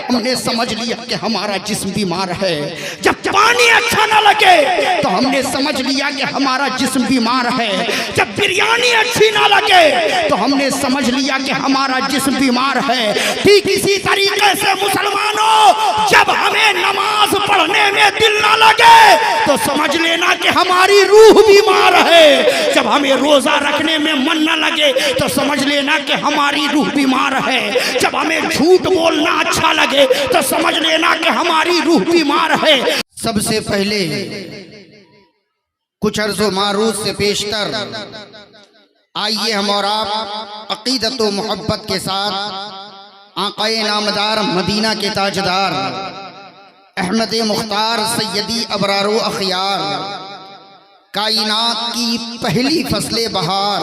हमने समझ लिया कि हमारा जिस्म बीमार है। जब पानी अच्छा ना लगे तो हमने समझ लिया कि हमारा जिस्म बीमार है। जब बिरयानी अच्छी ना लगे तो हमने समझ लिया कि हमारा जिस्म बीमार है। ठीक इसी तरीके से मुसलमानों, जब हमें नमाज पढ़ने में दिल ना लगे तो समझ लेना कि हमारी रूह बीमार है। जब हमें रोजा रखने में मन ना लगे तो समझ लेना कि हमारी रूह बीमार है। जब हमें झूठ बोलना अच्छा लगे तो समझ लेना कि हमारी रूह बीमार है। सबसे पहले कुछ अर्ज़ो मारूफ से पेशतर आइए हम और आप अकीदत व मोहब्बत के साथ आक़ाए नामदार मदीना के ताजदार अहमद मुख्तार सैयदी अबरारो अखियार कायनात की पहली फसले बहार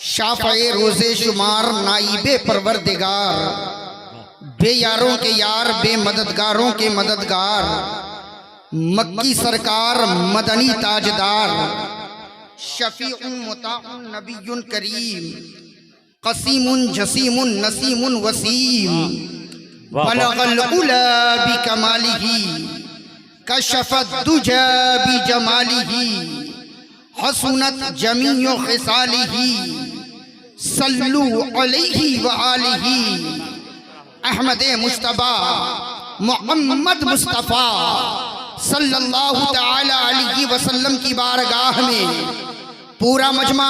शाफ़े रोज़े शुमार नाइबे परवरदिगार बेयारों के यार बेमददगारों के मददगार मक्की सरकार मदनी ताजदार शफीउन मुताउन नबियुन करीम कसीमुन जसीमुन नसीमुन वसीम बलगल उला बिकमालिही कशफत दुजा बिजमालिही हसनत जमीउ खिसालिही सल्लु अलैहि व आलिही अहमद मुस्तफा मोहम्मद मुस्तफ़ा सल्लल्लाहु तआला अलैहि वसल्लम की बारगाह में पूरा मजमा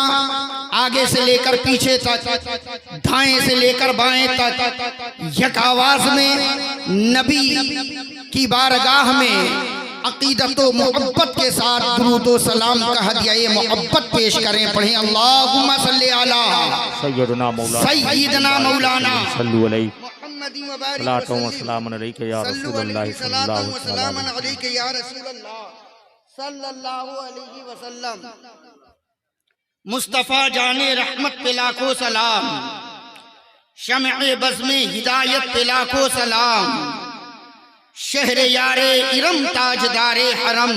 आगे से लेकर पीछे तक, दाएं से लेकर बाएं तक एक आवाज में नबी की बारगाह में अकीदत व मोहब्बत के साथ दुरूद व सलाम का हदिया मोहब्बत पेश करें। पढ़ें अल्लाहुम्मा सल्ली अला सय्यिदना मौलाना सल्लल्लाहु अलैहि वसल्लम। मुस्तफ़ा जाने रहमत पे लाखों सलाम, शम्अ बज़्म हिदायत पे लाखों सलाम, शहरे यारे इरम ताजदारे हरम,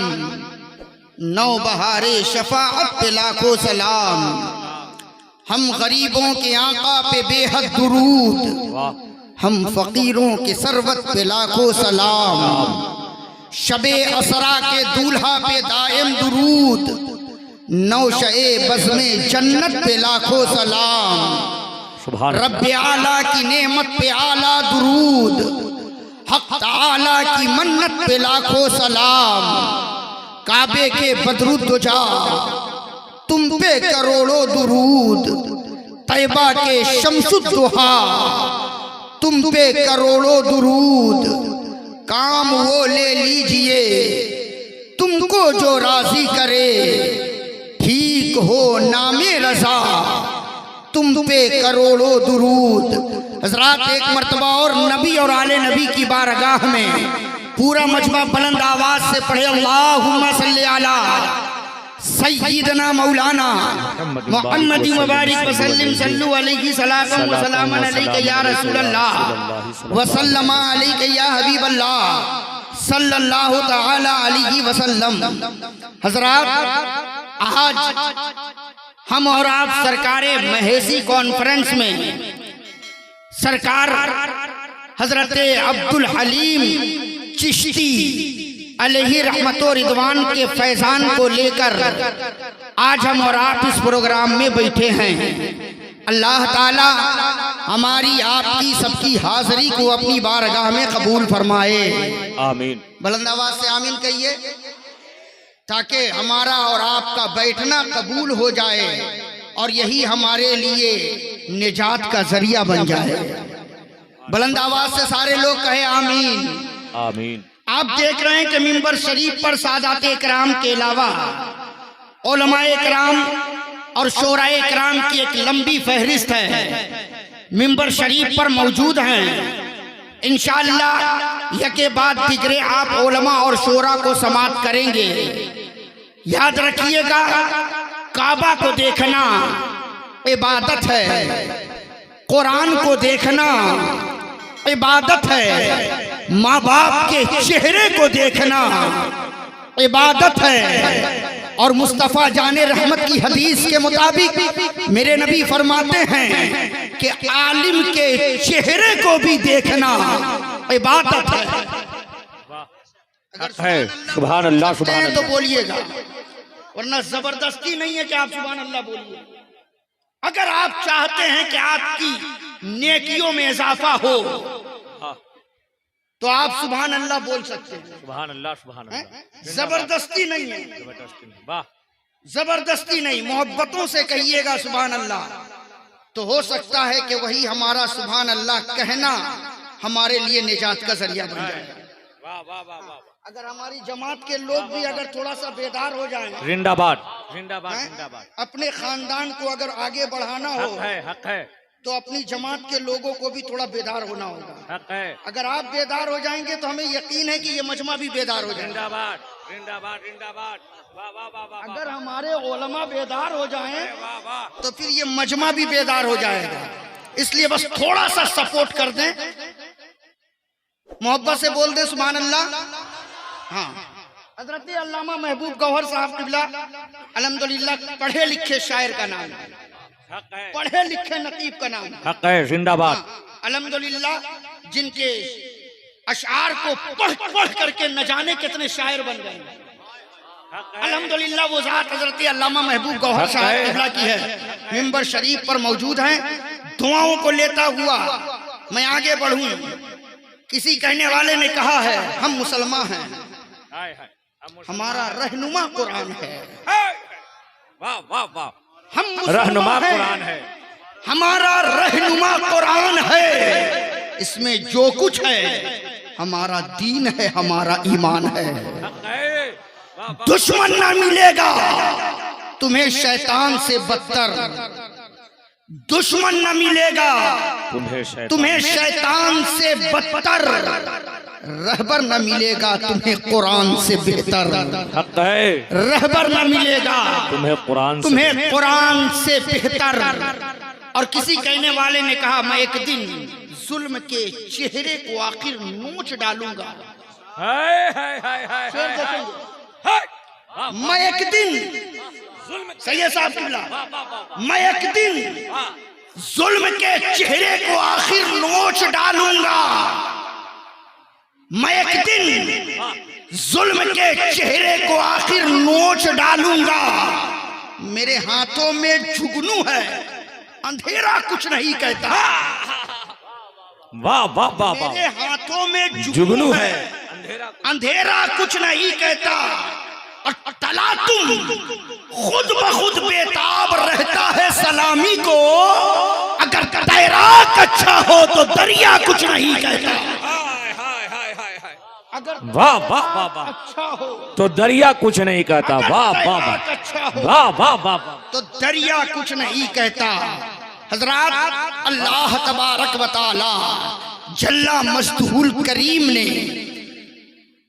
नौ बहारे शफाअत पे लाखों सलाम। हम गरीबों के आका पे बेहद दुरूद, हम फकीरों के सरवत पे लाखों सलाम। शबे असरा के दूल्हा पे दायम दुरूद, नौशए बज़्मे जन्नत पे लाखों सलाम। रब्बे आला की नेमत पे आला दुरूद, हक ताला की मन्नत पे लाखों सलाम। काबे के बदरुद्दुजा तुम पे करोड़ों दुरूद, तैबा के शम्सुद्दुहा तुम पे करोड़ों दुरूद। काम वो ले लीजिए तुमको जो राजी करे, ठीक हो नामे रजा तुम पे करोड़ों दुरूद। हजरात एक मर्तबा और नबी और आले नबी की बारगाह में पूरा मजमा बुलंद आवाज से पढ़े अल्लाहुम्मा सल्ली अला सय्यिदना मौलाना मुहम्मदी मुबारक वसल्लम सल्लु अलैहि सलातन व सलामन अलैका या रसूलल्लाह व सल्लम अलैका या हबीबल्लाह सल्लल्लाहु तआला अलैहि वसल्लम। हजरात आज हम और आप सरकारे महेसी कॉन्फ्रेंस में सरकार हजरत अब्दुल हलीम चिश्ती अलैहि रहमतो रिदवान के फैजान को लेकर आज हम और आप इस प्रोग्राम में बैठे हैं। अल्लाह ताला हमारी आपकी सबकी हाजिरी को अपनी बारगाह में कबूल फरमाए, आमीन। बुलंद आवाज से आमीन कहिए, ताकि हमारा और आपका बैठना कबूल हो जाए और यही हमारे लिए निजात का जरिया बन जाए। बुलंद आवाज से सारे लोग कहे आमीन, आमीन। आप देख रहे हैं कि मिंबर शरीफ पर सादाते इकराम के अलावा उलमाए इकराम और शोराए इकराम की एक लंबी फहरिस्त है, मिंबर शरीफ पर मौजूद हैं। इंशाअल्लाह यके बाद दिगरे आप उलमा और शोरा को समाअत करेंगे। याद रखिएगा, काबा को देखना इबादत है, कुरान को देखना इबादत है, माँ बाप के चेहरे को देखना इबादत है। और मुस्तफ़ा जाने रहमत की हदीस के मुताबिक मेरे नबी फरमाते हैं कि आलिम के चेहरे को भी देखना इबादत है। हक है। सुभान अल्लाह, सुभान तो अल्लाह। बोलिएगा, वरना जबरदस्ती नहीं है कि आप सुभान अल्लाह बोलिए। अगर आप चाहते हैं कि आपकी नेकियों में इजाफा हो तो आप सुभान अल्लाह बोल सकते हैं। सुभान अल्लाह, सुभान अल्लाह। जबरदस्ती नहीं है, जबरदस्ती नहीं। वाह, जबरदस्ती नहीं, मोहब्बतों से कहिएगा सुभान अल्लाह, तो हो सकता है कि वही हमारा सुभान अल्लाह कहना हमारे लिए निजात का जरिया बन जाए। वाह, वाह, वाह, वाह। अगर हमारी जमात के लोग भी अगर थोड़ा सा बेदार हो जाएं, जिंदाबाद, जिंदाबाद, जिंदाबाद। अपने खानदान को अगर आगे बढ़ाना हो, हक है, हक है, तो अपनी जमात के लोगों को भी थोड़ा बेदार होना होगा। हक है। अगर आप बेदार हो जाएंगे तो हमें यकीन है कि ये मजमा भी बेदार हो जाएगा। जिंदाबाद, जिंदाबाद, जिंदाबाद। वाह, वाह, वाह, वाह। अगर हमारे उलमा बेदार हो जाएं वाह, वाह। तो फिर ये मजमा भी बेदार हो जाएगा। इसलिए बस थोड़ा सा सपोर्ट कर दें, मोहब्बत से बोल दें सुभान अल्लाह। हाँ, हजरत अल्लामा महबूब गौहर साहब किबला अल्हम्दुलिल्लाह पढ़े लिखे शायर का नाम है, हक है, पढ़े लिखे नकीब का नाम है। हक है। जिंदाबाद। हाँ, अल्हम्दुलिल्लाह जिनके अशआर को पढ़ पढ़ करके न जाने कितने शायर बन गए। हक है। अल्हम्दुलिल्लाह वो जात हजरत अल्लामा महबूब गौहर साहब किबला की है, मिंबर शरीफ पर मौजूद हैं। दुआओं को लेता हुआ मैं आगे बढ़ूं। किसी कहने वाले ने कहा है हम मुसलमान हैं, हाय, हाय। हमारा रहनुमा कुरान है। वाह, वाह, वाह। हम रहनुमा मुसलमान कुरान हैं, है। हमारा रहनुमा कुरान है। इसमें जो कुछ है हमारा दीन है, हमारा ईमान है। हक है। वाह, वाह। दुश्मन ना मिलेगा तुम्हें शैतान से बदतर, दुश्मन न मिलेगा तुम्हें शैतान से बदतर, रहबर न मिलेगा तुम्हें कुरान से बेहतर। हक है। रहबर न मिलेगा तुम्हें कुरान से बेहतर। और किसी कहने वाले ने कहा मैं एक दिन जुल्म के चेहरे को आखिर नोच डालूंगा। हाय, हाय, हाय, हाय, शेर हाय, देखेंगे। हाय। मैं एक दिन सैयद साहब किबला, मैं एक दिन जुल्म के चेहरे को आखिर नोच डालूंगा। मैं एक दिन जुल्म के चेहरे को आखिर नोच डालूंगा। मेरे हाथों में जुगनू है, अंधेरा कुछ नहीं कहता। वाह, वाह, वाह, वाह। मेरे हाथों में जुगनू है, अंधेरा कुछ नहीं कहता। और तला तुम खुद ब खुद बेताब रहता है सलामी को। अगर तैराक अच्छा हो तो दरिया कुछ नहीं कहता। अगर वाह, वाह, वाह, वाह। अच्छा हो तो दरिया कुछ नहीं कहता। वाह, वाह, वाह, अच्छा हो वाह, वाह, वाह, वाह। तो दरिया कुछ नहीं कहता। हजरात, अल्लाह तबारक व तआला जल्ला मजदूल करीम ने,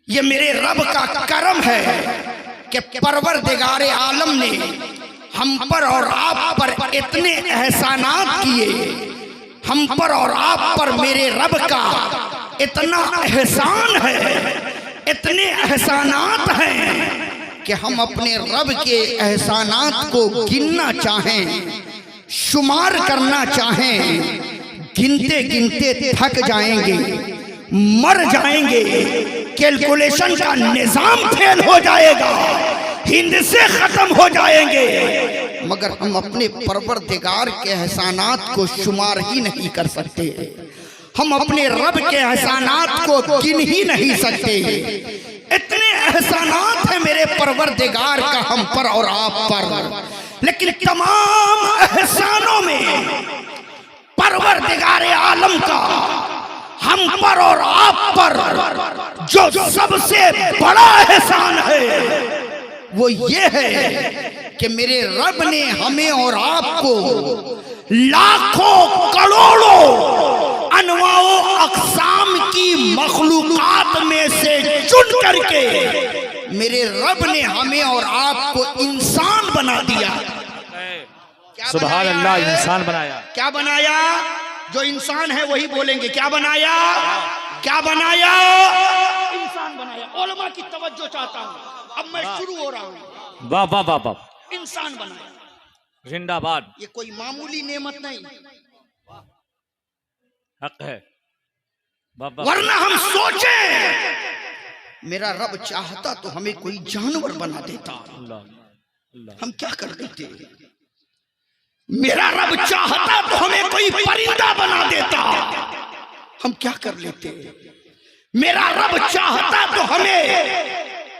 ये मेरे रब का करम है कि परवरदिगारे आलम ने हम पर और आप पर इतने एहसानात किए। हम पर और आप पर मेरे रब का इतना एहसान है, इतने एहसानात हैं कि हम अपने रब के एहसानात को गिनना चाहें, शुमार करना चाहें, गिनते गिनते थक जाएंगे, मर जाएंगे, कैलकुलेशन का निजाम फेल हो जाएगा, हिंद से खत्म हो जाएंगे, मगर हम अपने परवरदिगार के एहसानात को शुमार ही नहीं कर सकते। हम अपने रब के एहसानात को गिन ही नहीं सकते। इतने एहसानात हैं मेरे परवरदिगार का हम पर और आप पर। लेकिन तमाम एहसानों में परवरदिगारे आलम का हम पर और आप पर जो सबसे बड़ा एहसान है वो ये है कि मेरे रब ने हमें और आपको लाखों करोड़ों अनवाओ अक़साम की मखलूक़ात में से चुन करके मेरे रब ने हमें और आपको इंसान बना दिया। सुभान अल्लाह, इंसान बनाया। क्या बनाया? जो इंसान है वही बोलेंगे क्या बनाया, क्या बनाया? इंसान बनाया। उलमा की तवज्जो चाहता हूँ, अब मैं शुरू हो रहा हूँ। वाह वाह वाह वाह। इंसान बनाया, जिंदाबाद। ये कोई मामूली नेमत नहीं। हक है। वरना हम सोचें मेरा रब चाहता तो हमें कोई जानवर बना देता, हम क्या कर देते। मेरा रब चाहता तो हमें कोई परिंदा बना देता, हम क्या कर लेते। मेरा रब चाहता तो हमें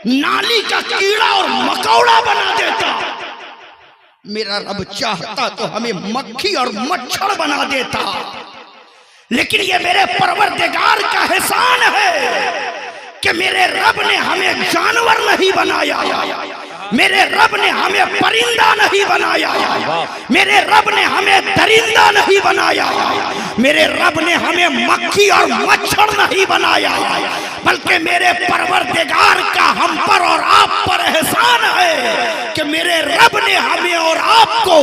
नाली का कीड़ा और मकौड़ा बना देता। मेरा रब चाहता तो हमें मक्खी और मच्छर बना देता। लेकिन ये मेरे परवरदिगार का एहसान है कि मेरे रब ने हमें जानवर नहीं बनाया, मेरे रब ने हमें परिंदा नहीं बनाया, मेरे रब ने हमें दरिंदा नहीं बनाया, मेरे रब ने हमें मक्खी और मच्छर नहीं बनाया, बल्कि मेरे परवरदिगार का हम पर और आप पर एहसान है कि मेरे रब ने हमें और आपको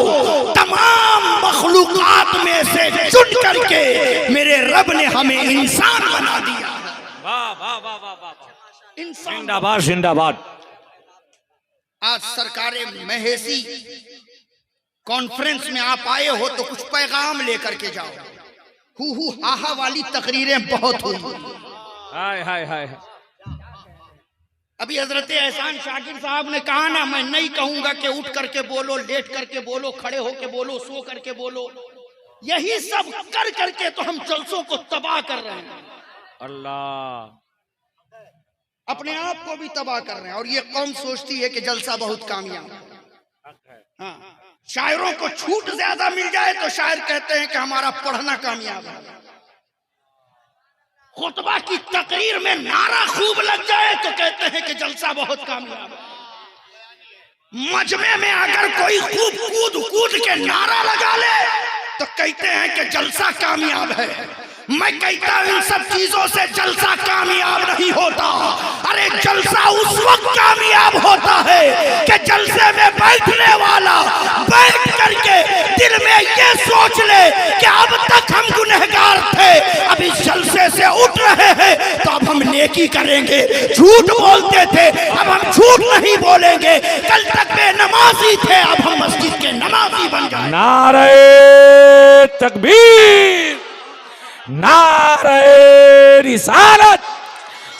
तमाम मखलूकात में से चुन करके मेरे रब ने हमें इंसान बना दिया। वाह वाह वाह वाह वाह, इंसान। जिंदाबाद जिंदाबाद। आज सरकार महेशी कॉन्फ्रेंस में आप आए हो तो कुछ पैगाम लेकर के जाओ। हु हाहा वाली तकरीरें बहुत हुई। हाय हाय हाय। अभी हजरत एहसान शाकिर साहब ने कहा ना, मैं नहीं कहूंगा कि उठ करके बोलो, लेट करके बोलो, खड़े होके बोलो, सो करके बोलो। यही सब कर करके तो हम जलसों को तबाह कर रहे हैं, अल्लाह, अपने आप को भी तबाह कर रहे हैं। और ये कौम सोचती है कि जलसा बहुत कामयाब है। हाँ, शायरों को छूट ज्यादा मिल जाए तो शायर कहते हैं कि हमारा पढ़ना कामयाब है। खुतबा की तकरीर में नारा खूब लग जाए तो कहते हैं कि जलसा बहुत कामयाब है। मजमे में अगर कोई खूब कूद कूद के नारा लगा ले तो कहते हैं कि जलसा कामयाब है। मैं कहता हूं इन सब चीजों से जलसा कामयाब नहीं होता। अरे जलसा उस वक्त कामयाब होता है कि जलसे में बैठने वाला बैठ करके दिल में ये सोच ले कि अब तक हम गुनहगार थे, अब इस जलसे से उठ रहे हैं तो अब हम नेकी करेंगे। झूठ बोलते थे, अब हम झूठ नहीं बोलेंगे। कल तक बेनमाजी थे, अब हम मस्जिद के नमाजी बन गए। नारे तकबीर, नारे रिसालत,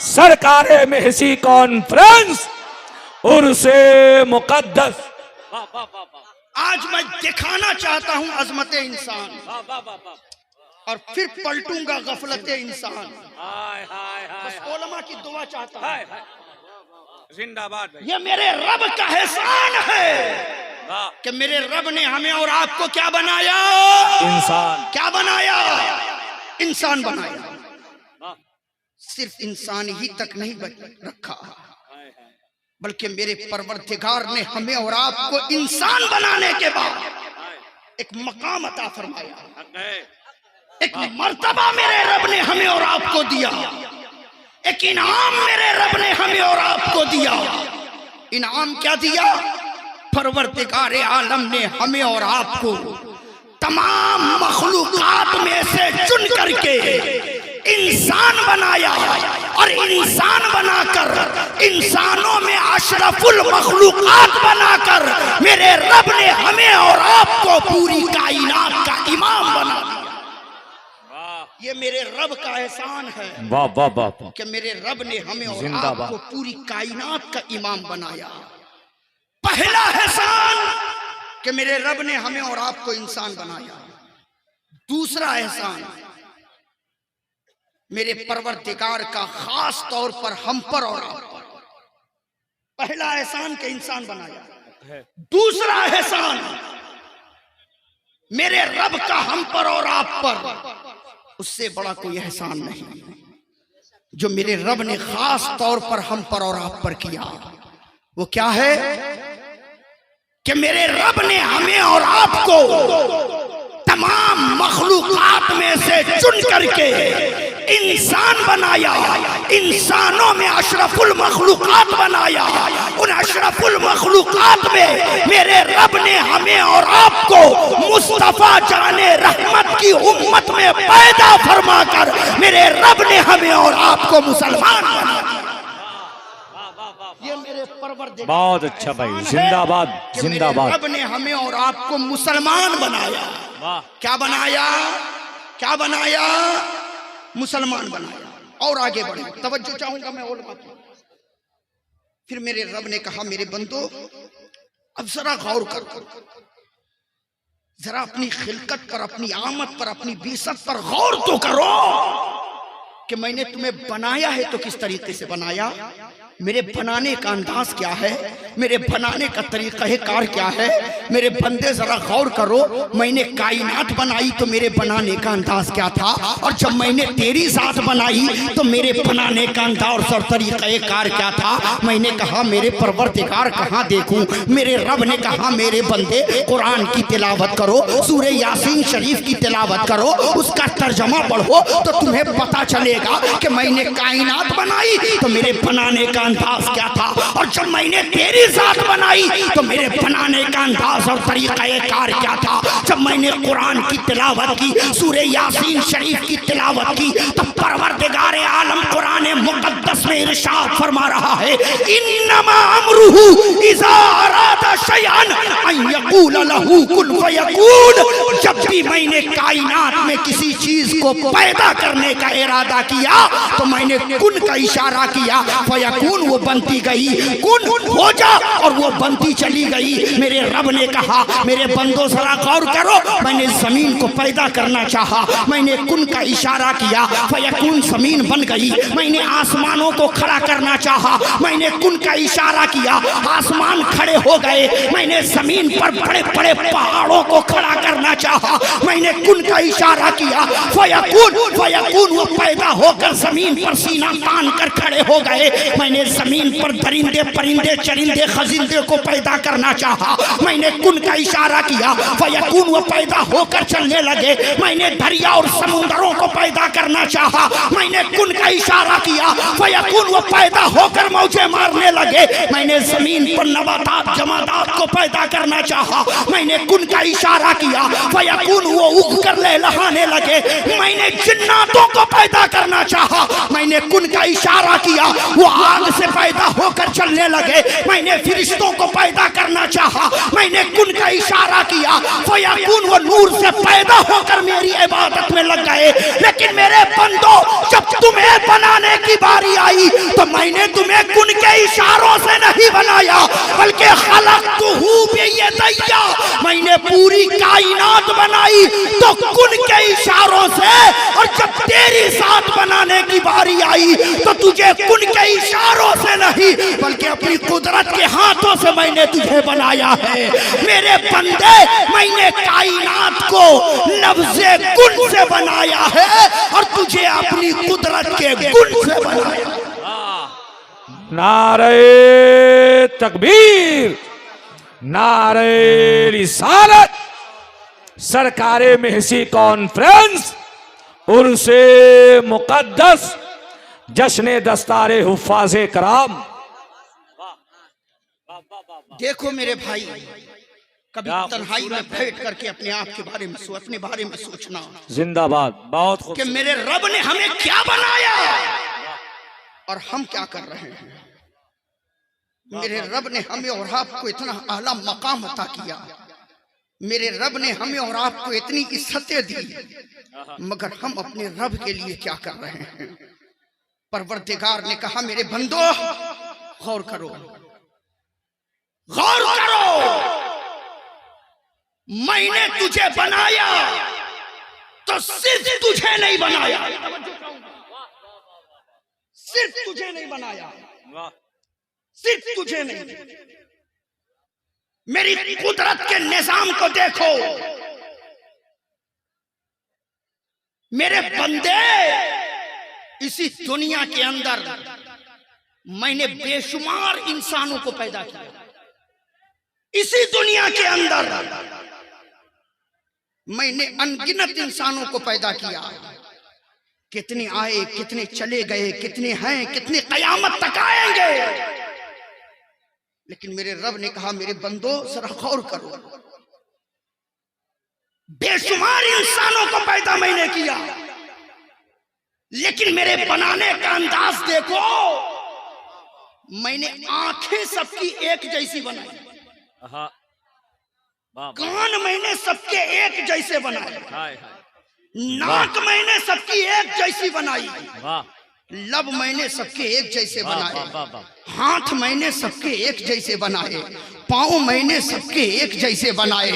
सरकारे महेशी कॉन्फ्रेंस, उर्से मुकद्दस। आज मैं दिखाना चाहता हूं अजमत इंसान और फिर पलटूंगा गफलत इंसान। हाय हाय हाय, बस उलमा की दुआ चाहता हूं। हाय हाय, जिंदाबाद भाई। ये मेरे रब का एहसान है कि मेरे रब ने हमें और आपको क्या बनाया? इंसान। क्या बनाया? इंसान बनाया। सिर्फ इंसान ही तक नहीं रखा, बल्कि मेरे परवरदिगार ने हमें और आपको इंसान बनाने के बाद एक मकाम अता फरमाया, एक मर्तबा मेरे रब ने हमें और आपको दिया, एक इनाम मेरे रब ने हमें और आपको दिया। इनाम क्या दिया? परवरदिगार आलम ने हमें और आपको तमाम मखलूकात में से चुन करके इंसान बनाया और इंसान बनाकर इंसानों में अशरफुल मखलूकात बनाकर मेरे रब ने हमें और आपको पूरी कायनात का इमाम बना दिया। ये मेरे रब का एहसान है। वाह वाह वाह, कि मेरे रब ने हमें और आपको पूरी कायनात का इमाम बनाया। पहला एहसान कि मेरे रब ने हमें और आपको इंसान बनाया। दूसरा एहसान मेरे परवरदिगार का खास तौर पर हम पर और आप पर। पहला एहसान के इंसान बनाया। दूसरा एहसान मेरे रब का हम पर और आप पर, उससे बड़ा कोई एहसान नहीं जो मेरे रब ने खास तौर पर हम पर और आप पर किया। वो क्या है? कि मेरे रब ने हमें और आपको तमाम मखलूकात में से चुन करके इंसान बनाया। इंसानों में अशरफुल मखलूकात बनाया। उन अशरफुल मखलूकात में मेरे रब ने हमें और आपको मुस्तफा जाने रहमत की उम्मत में पैदा फरमाकर मेरे रब ने हमें और आपको मुसलमान बनाया। ये मेरे परवरदिगार, बहुत अच्छा भाई, जिंदाबाद जिंदाबाद। रब ने हमें और आपको मुसलमान बनाया। क्या बनाया? क्या बनाया? मुसलमान बनाया। और आगे बढ़े, तवज्जो चाहूंगा मैं और बात। फिर मेरे रब ने कहा मेरे बंदो अब जरा गौर करो, जरा अपनी खिलकत पर, अपनी आमद पर, अपनी बीसत पर गौर तो करो कि मैंने तुम्हें बनाया है तो किस तरीके से बनाया, मेरे बनाने का अंदाज क्या है, मेरे बनाने का तरीका कार क्या है। मेरे बंदे जरा गौर करो, मैंने कायनात बनाई तो मेरे बनाने का अंदाज क्या था, और जब मैंने तेरी जात बनाई तो मेरे बनाने का अंदाज और तरीका कार क्या था। मैंने कहा मेरे परवरदिगार कहाँ देखूं, मेरे रब ने कहा मेरे बंदे कुरान की तिलावत करो, सूरे यासीन शरीफ की तिलावत करो, उसका तर्जमा पढ़ो तो तुम्हें पता चलेगा कि मैंने कायनात बनाई तो मेरे बनाने का अंदाज क्या था, और जब मैंने तेरी जात बनाई तो मेरे बनाने का अंदाज और तरीका कार क्या था। जब मैंने कुरान की तिलावत की, सूरे यासीन शरीफ की तिलावत की, तो परवरदिगार आलम कुरान मुक़द्दस में इरशाद फरमा रहा है, इन्नमा अमरुहु इज़ा अरादा शयअन अन यक़ूल लहू कुन फयकून। जब भी मैंने कायनात में किसी चीज को पैदा करने का इरादा किया तो मैंने कुन का इशारा किया, फयकून वो बनती गई, कुन हो जा और वो बनती चली गई। मेरे रब ने कहा मेरे बंदो जरा गौर करो, मैंने जमीन को पैदा करना चाहा, मैंने कुन का इशारा किया, फयकून जमीन बन गई। मैंने आसमानों को खड़ा करना चाहा, मैंने कुन का इशारा किया, आसमान खड़े हो गए। मैंने जमीन पर बड़े बड़े पहाड़ों को खड़ा करना चाहा, मैंने कुन का इशारा किया, फयकून वो पैदा होकर जमीन पर सीना तान कर खड़े हो गए। मैंने जमीन पर दरिंदे परिंदे चरिंदे खजिंदे को पैदा करना चाहा, मैंने कुन का इशारा किया, फयकून वो पैदा होकर चलने लगे। मैंने दरिया और समुद्रों को पैदा करना चाहा, मैंने कुन का इशारा किया, फयकून वो पैदा होकर मौजे मारने लगे। मैंने जमीन पर नबातात जमादात को पैदा करना चाहा, मैंने कुन का इशारा किया, फयकून वो उग कर लहलहाने लगे। मैंने जिन्नातों को पैदा करना चाहा, मैंने कुन का इशारा किया, वो आग से पैदा होकर चलने लगे। मैंने फरिश्तों को पैदा करना चाहा, मैंने कुन का इशारा किया, फयकून वो नूर से पैदा होकर मेरी इबादत में लग गए। लेकिन मेरे बंदो जब तुम्हें बनाने की बारी आई तो मैंने तुम्हें कुन के इशारों से नहीं बनाया, बल्कि खलक़तुहू बियदैया, मैंने पूरी कायनात बनाई तो कुन के इशारों से, और जब तेरी साथ बनाने की बारी आई तो तुझे कुन के इशारों से नहीं बल्कि अपनी कुदरत के हाथों से मैंने तुझे बनाया है। मेरे बंदे मैंने कायनात को लफ्ज़े कुन से बनाया है और तुझे अपनी कुदरत के गुण से बनाया। नारे तकबीर, नारे रिसालत, सरकारे महसी कॉन्फ्रेंस, उर्से मुकद्दस, जश्ने दस्तारे हुफ़ाज़े कराम। देखो मेरे भाई, कभी तन्हाई में बैठ करके अपने आप के बारे में अपने बारे में सोचना। जिंदाबाद। बहुत कि मेरे रब ने हमें क्या बनाया और हम क्या कर रहे हैं। मेरे रब ने हमें और आपको इतना आला मकाम अता किया, मेरे रब ने हमें और आपको इतनी इज्जतें दी, मगर हम अपने रब के लिए क्या कर रहे हैं। परवरदिगार ने कहा मेरे बंदो गौर करो, गौर करो, मैंने तुझे बनाया तो सिर्फ तुझे नहीं बनाया, सिर्फ तुझे नहीं बनाया, सिर्फ तुझे नहीं, मेरी कुदरत के निजाम को देखो। मेरे बंदे, इसी दुनिया के अंदर मैंने बेशुमार इंसानों को पैदा किया, इसी दुनिया के अंदर मैंने अनगिनत इंसानों को पैदा किया। कितने आए, कितने चले गए, कितने हैं, कितने कयामत तक आएंगे। लेकिन मेरे रब ने कहा मेरे बंदो जरा गौर करो, बेशुमार इंसानों को पैदा मैंने किया, लेकिन मेरे बनाने का अंदाज देखो। मैंने आंखें सबकी एक जैसी बनाई, कान मैंने सबके एक जैसे बनाए, नाक मैंने सबकी एक जैसी बनाई, लब मैंने सबके एक जैसे वाह, बनाए, वाह, वाह, वाह। हाथ मैंने सबके एक जैसे बनाए, पाँव मैंने सबके एक जैसे बनाए।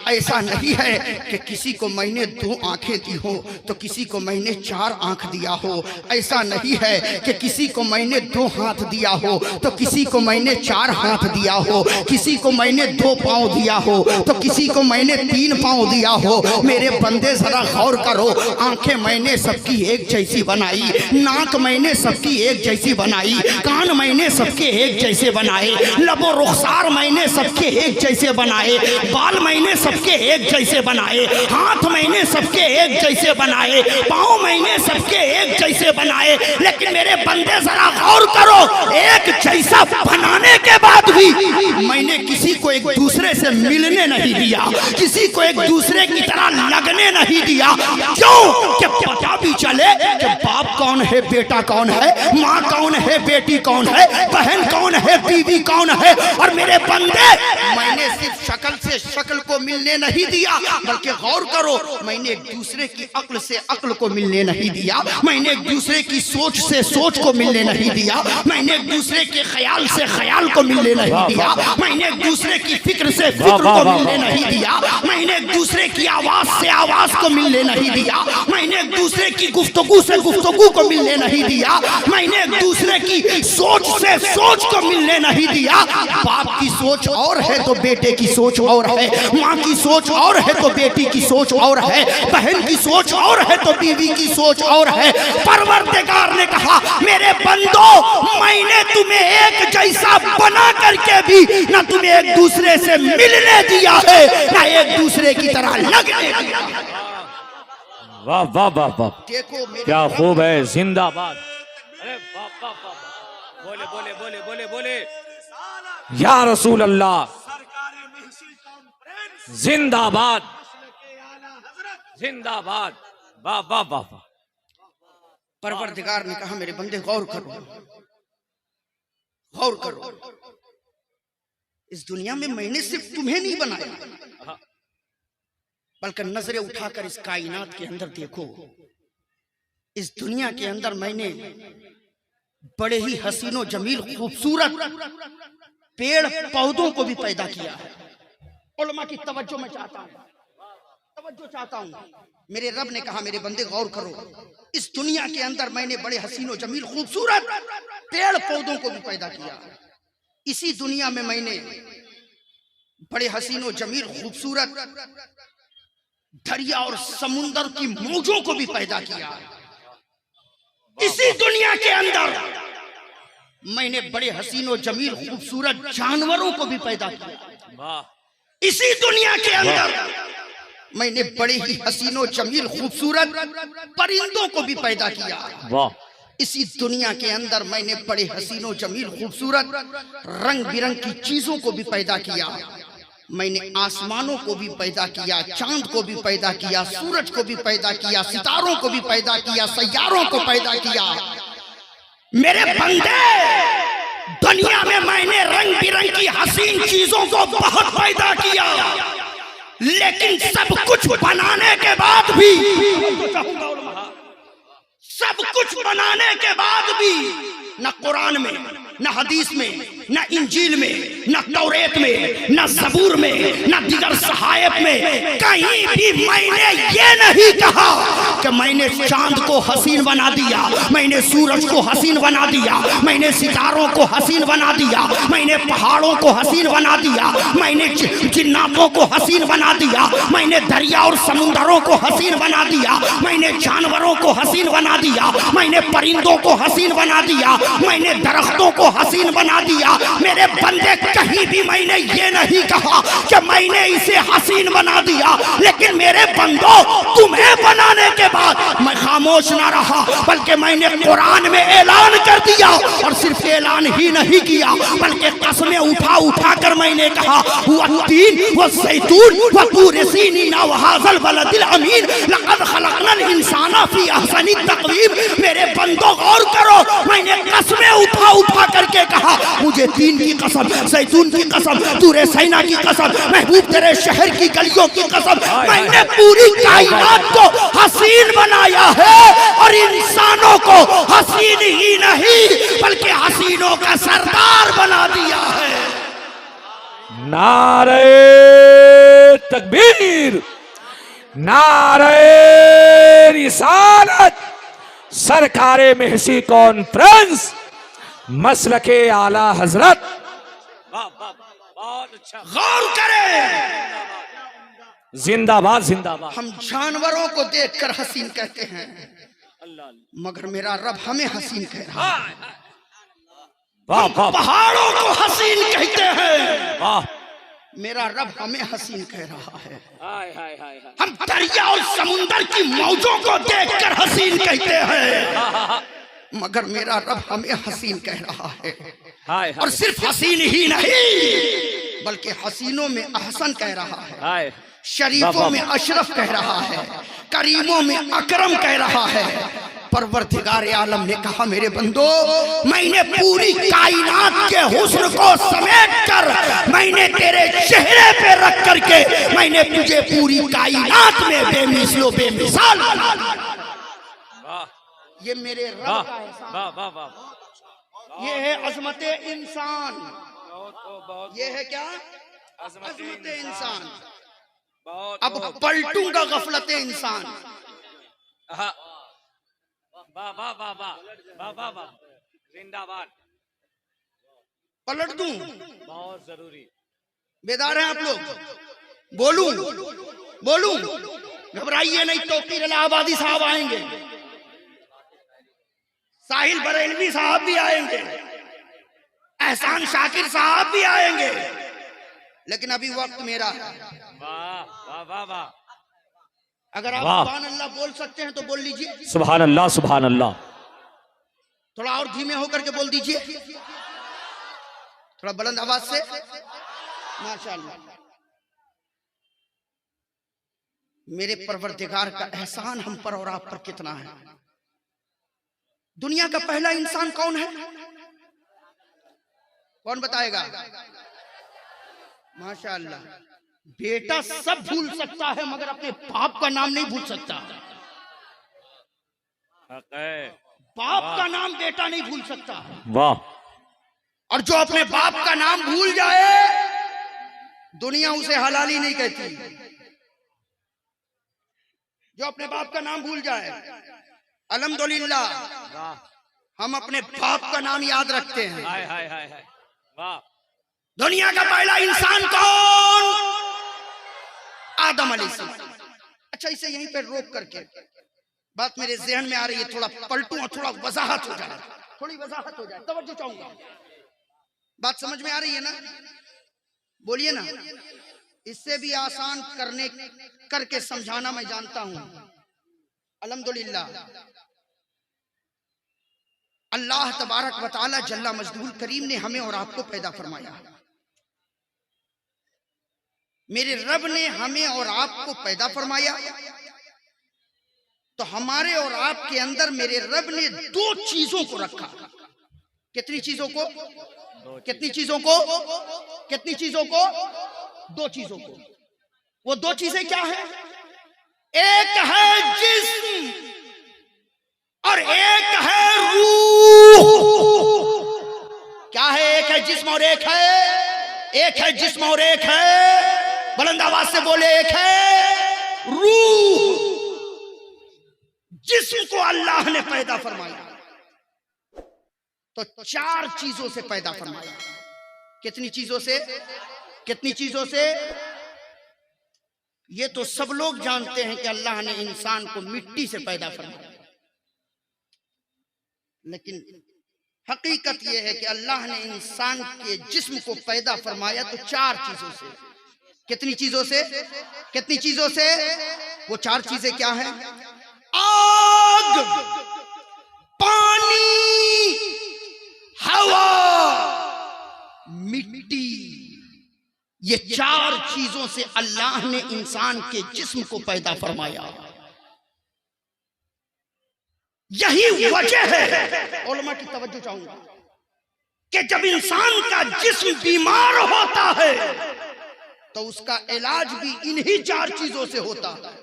ऐसा नहीं है कि किसी को मैंने 2 आंखें दी हो तो किसी को मैंने 4 आंख दिया हो। ऐसा नहीं है कि किसी को मैंने 2 हाथ दिया हो तो किसी को मैंने 4 हाथ दिया हो। किसी को मैंने 2 पाँव दिया हो तो किसी को मैंने 3 पाँव दिया हो। मेरे बंदे जरा गौर करो, आंखें मैंने सबकी एक जैसी बनाई, नाक मैंने सबकी एक जैसी बनाई, कान मैंने सबके एक जैसे बनाए, लबो रुखसार मैंने सबके एक जैसे बनाए, बाल मैंने सबके एक जैसे बनाए, हाथ मैंने सबके एक जैसे बनाए, पाँव मैंने सबके एक जैसे बनाए। लेकिन मेरे बंदे जरा गौर करो, एक जैसा बनाने के बाद भी मैंने किसी को एक दूसरे से मिलने नहीं दिया, किसी को एक दूसरे की तरह लगने नहीं दिया। क्यों? कि पता भी चले कि बाप कौन है, बेटा कौन है, माँ कौन है, बेटी कौन है, बहन कौन है, बीवी कौन है। और मेरे बंदे, मैंने सिर्फ शक्ल से शक्ल को मिलने नहीं दिया, बल्कि गौर करो, मैंने एक दूसरे की अक्ल से अक्ल को मिलने नहीं दिया, मैंने एक दूसरे की सोच से सोच को मिलने नहीं दिया, मैंने एक दूसरे के ख्याल से ख्याल को मिलने नहीं दिया, मैंने एक दूसरे की फिक्र से फिक्र को मिलने नहीं दिया, मैंने एक दूसरे की आवाज से आवाज को मिलने नहीं दिया, मैंने एक दूसरे की गुफ्तगू से गुफ्तगू को मिलने नहीं दिया, मैंने एक दूसरे की सोच से सोच को मिलने नहीं दिया। बाप की सोच और है तो बेटे की सोच और है, माँ की सोच और है तो बेटी की सोच और है, बहन की सोच और है तो बीवी की सोच और है। परवरदिगार ने कहा, मेरे बंदो, मैंने तुम्हें एक जैसा बना करके भी ना तुम्हें एक दूसरे से मिलने दिया है, ना एक दूसरे की तरह लगने दिया। वाह वाह वाह वाह, देखो क्या खूब है, जिंदाबाद। अरे वाह वाह वाह, बोले बोले बोले बोले बोले। या रसूल अल्लाह, जिंदाबाद जिंदाबाद। वाह वाह वाह वाह। परवरदिगार ने कहा, मेरे बंदे गौर करो, गौर करो, इस दुनिया में मैंने सिर्फ तुम्हें नहीं बनाया, बल्कि नजरें उठाकर इस कायनात के अंदर देखो। इस दुनिया के अंदर मैंने बड़े ही हसीनो जमील खूबसूरत पेड़ पौधों को भी पैदा किया है। उलमा की तवज्जो मैं चाहता हूँ, तवज्जो चाहता हूँ। मेरे रब ने कहा, मेरे बंदे गौर करो, इस दुनिया के अंदर मैंने बड़े हसीनो जमील खूबसूरत पेड़ पौधों को भी पैदा किया। इसी दुनिया में मैंने बड़े हसीनो जमील खूबसूरत दरिया और समुंदर की मौजों को भी पैदा किया। इसी दुनिया के अंदर मैंने बड़े हसीनो जमील खूबसूरत जानवरों को भी पैदा किया। इसी दुनिया के अंदर मैंने बड़े ही हसीनो जमील खूबसूरत परिंदों को भी पैदा किया। इसी दुनिया के अंदर मैंने बड़े हसीनो जमील खूबसूरत रंग बिरंग की चीजों को भी पैदा किया। मैंने आसमानों को भी पैदा किया, चांद को भी पैदा किया, सूरज को भी पैदा किया, सितारों को भी पैदा किया, सैयारों को पैदा किया। मेरे बंदे, दुनिया में मैंने रंग बिरंग की हसीन चीजों को बहुत पैदा किया, लेकिन सब कुछ बनाने के बाद भी, सब कुछ बनाने के बाद भी न कुरान में, न हदीस में, न इंजील में, न तौरेत में, न ज़बूर में, न दीगर सहायफ में कहीं भी मैंने ये नहीं कहा कि मैंने चांद को हसीन बना दिया, मैंने सूरज को हसीन बना दिया, मैंने सितारों को हसीन बना दिया, मैंने पहाड़ों को हसीन बना दिया, मैंने जिन्नातों को हसीन बना दिया, मैंने दरिया और समुंदरों को हसीन बना दिया, मैंने जानवरों को हसीन बना दिया, मैंने परिंदों को हसीन बना दिया, मैंने दरख्तों को हसीन बना दिया। मेरे बंदे, कहीं भी मैंने ये नहीं कहा कि मैंने इसे हसीन बना दिया, लेकिन मेरे बंदों, तुम्हें बनाने के बाद मैं खामोश ना रहा, बल्कि मैंने कुरान में ऐलान कर दिया। और सिर्फ ऐलान ही नहीं किया, बल्कि कसमें उठा उठा कर मैंने कहा, वत्तीन वज़ैतून वतूर सीनीन वहाज़ल बलदिल अमीन लक़द खलक़नल इंसाना फी अहसनि तक़वीम। मेरे बंदों, गौर करो, मैंने कसमें उठा उठा करके कहा, मुझे तीन की कसम, जैतून की कसम, तूरे सैना की कसम, महबूब तेरे शहर की गलियों की कसम, मैंने पूरी कायनात को हसीन बनाया है और इंसानों को हसीन हसीन ही नहीं बल्कि हसीनों का सरदार बना दिया है। नारे तकबीर, नारे रिसालत, सरकारे महसी कॉन्फ्रेंस, मसलके आला हजरत। वाह वाह, बहुत अच्छा। गौर करें, जिंदाबाद जिंदाबाद। हम जानवरों को देखकर हसीन कहते हैं, अल्लाह मगर मेरा रब हमें हसीन कह रहा है। वाह वाह पहाड़ों को हसीन कहते हैं, वाह, मेरा रब हमें हसीन कह रहा है। हाय हाय हाय हाय। हम दरिया और समुंदर की मौजों को देखकर हसीन कहते हैं, मगर मेरा रब हमें हसीन कह रहा है। हाय और सिर्फ हसीन ही नहीं बल्कि हसीनों में अहसन कह रहा है, हाय, शरीफों में अशरफ कह रहा है, करीमों में अकरम कह रहा है। परवरदिगार आलम ने कहा, मेरे बंदो, मैंने पूरी कायनात के हुस्न को समेट कर मैंने तेरे चेहरे पे रख करके मैंने तुझे पूरी कायनात में बेमिसलो बेमिसाल बना दिया। वाह ये मेरे रब वाह का एहसान, वाह वाह वाह। ये है अजमते इंसान, बहुत ये है क्या, अजमत अजमते इंसान। बहुत अब पलटूंगा गफलत इंसान। वाह वाह वाह वाह वाह वाह वाह। जिंदाबाद। पलट दूं, बहुत जरूरी। बेदार हैं आप लोग? बोलूं बोलूं? घबराइए नहीं, तौकीर इलाहाबादी साहब आएंगे, साहिल बरेलवी साहब भी आएंगे, एहसान शाकिर साहब भी आएंगे, लेकिन अभी वक्त मेरा है। वाह वाह वाह वाह। अगर आप वाह। सुभान अल्लाह बोल सकते हैं तो बोल लीजिए, सुभान अल्लाह सुभान अल्लाह। थोड़ा और धीमे होकर के बोल दीजिए, थोड़ा बुलंद आवाज से। माशाअल्लाह। मेरे परवरदिगार का एहसान हम पर और आप पर कितना है। दुनिया का पहला इंसान कौन है? कौन बताएगा? माशाअल्लाह। बेटा सब भूल सकता है मगर अपने बाप का नाम नहीं भूल सकता। हक है। बाप का नाम बेटा नहीं भूल सकता। वाह, और जो अपने बाप का नाम भूल जाए दुनिया उसे हलाली नहीं कहती। जो अपने बाप का नाम भूल जाए, अल्हम्दुलिल्लाह हम अपने बाप का नाम याद रखते हैं। हाय हाय हाय हाय। वाह। दुनिया का पहला इंसान कौन? आदम अलैहिस्सलाम। अच्छा, इसे यहीं पर रोक करके बात मेरे ज़हन में आ रही है, थोड़ा पलटूं और थोड़ा वजाहत हो जाए, थोड़ी वजाहत हो जाए, तवज्जो चाहूंगा। बात समझ में आ रही है ना? बोलिए ना। इससे भी आसान करके समझाना मैं जानता हूं। अल्हम्दुलिल्लाह अल्लाह तबारक व तआला जल्ला मजदूर करीम ने हमें और आपको पैदा फरमाया। मेरे रब ने हमें और आपको पैदा फरमाया तो हमारे और आपके अंदर मेरे रब ने दो चीजों को रखा। कितनी चीजों को? कितनी चीजों को? कितनी चीजों को? दो चीजों को। वो दो चीजें क्या है? एक है जिस्म और एक है रूह। क्या है? एक है जिस्म और एक है जिस्म और एक है, बुलंद आवाज से बोले, एक है रूह। जिस्म को अल्लाह ने पैदा फरमाया तो चार चीजों से पैदा फरमाया। कितनी चीजों से? कितनी चीजों से? ये तो सब लोग जानते हैं कि अल्लाह ने इंसान को मिट्टी से पैदा फरमाया, लेकिन हकीकत यह है कि अल्लाह ने इंसान के जिस्म को पैदा फरमाया तो चार चीजों से। कितनी चीजों से? कितनी चीजों से? वो चार चीजें क्या हैं? आग, पानी, हवा, मिट्टी। ये चार चीजों से अल्लाह ने इंसान के जिस्म को पैदा फरमाया। यही वजह है, उलमा की तवज्जो चाहूंगा, कि जब इंसान का जिस्म बीमार होता है तो उसका इलाज भी इन्हीं चार चीजों से होता है।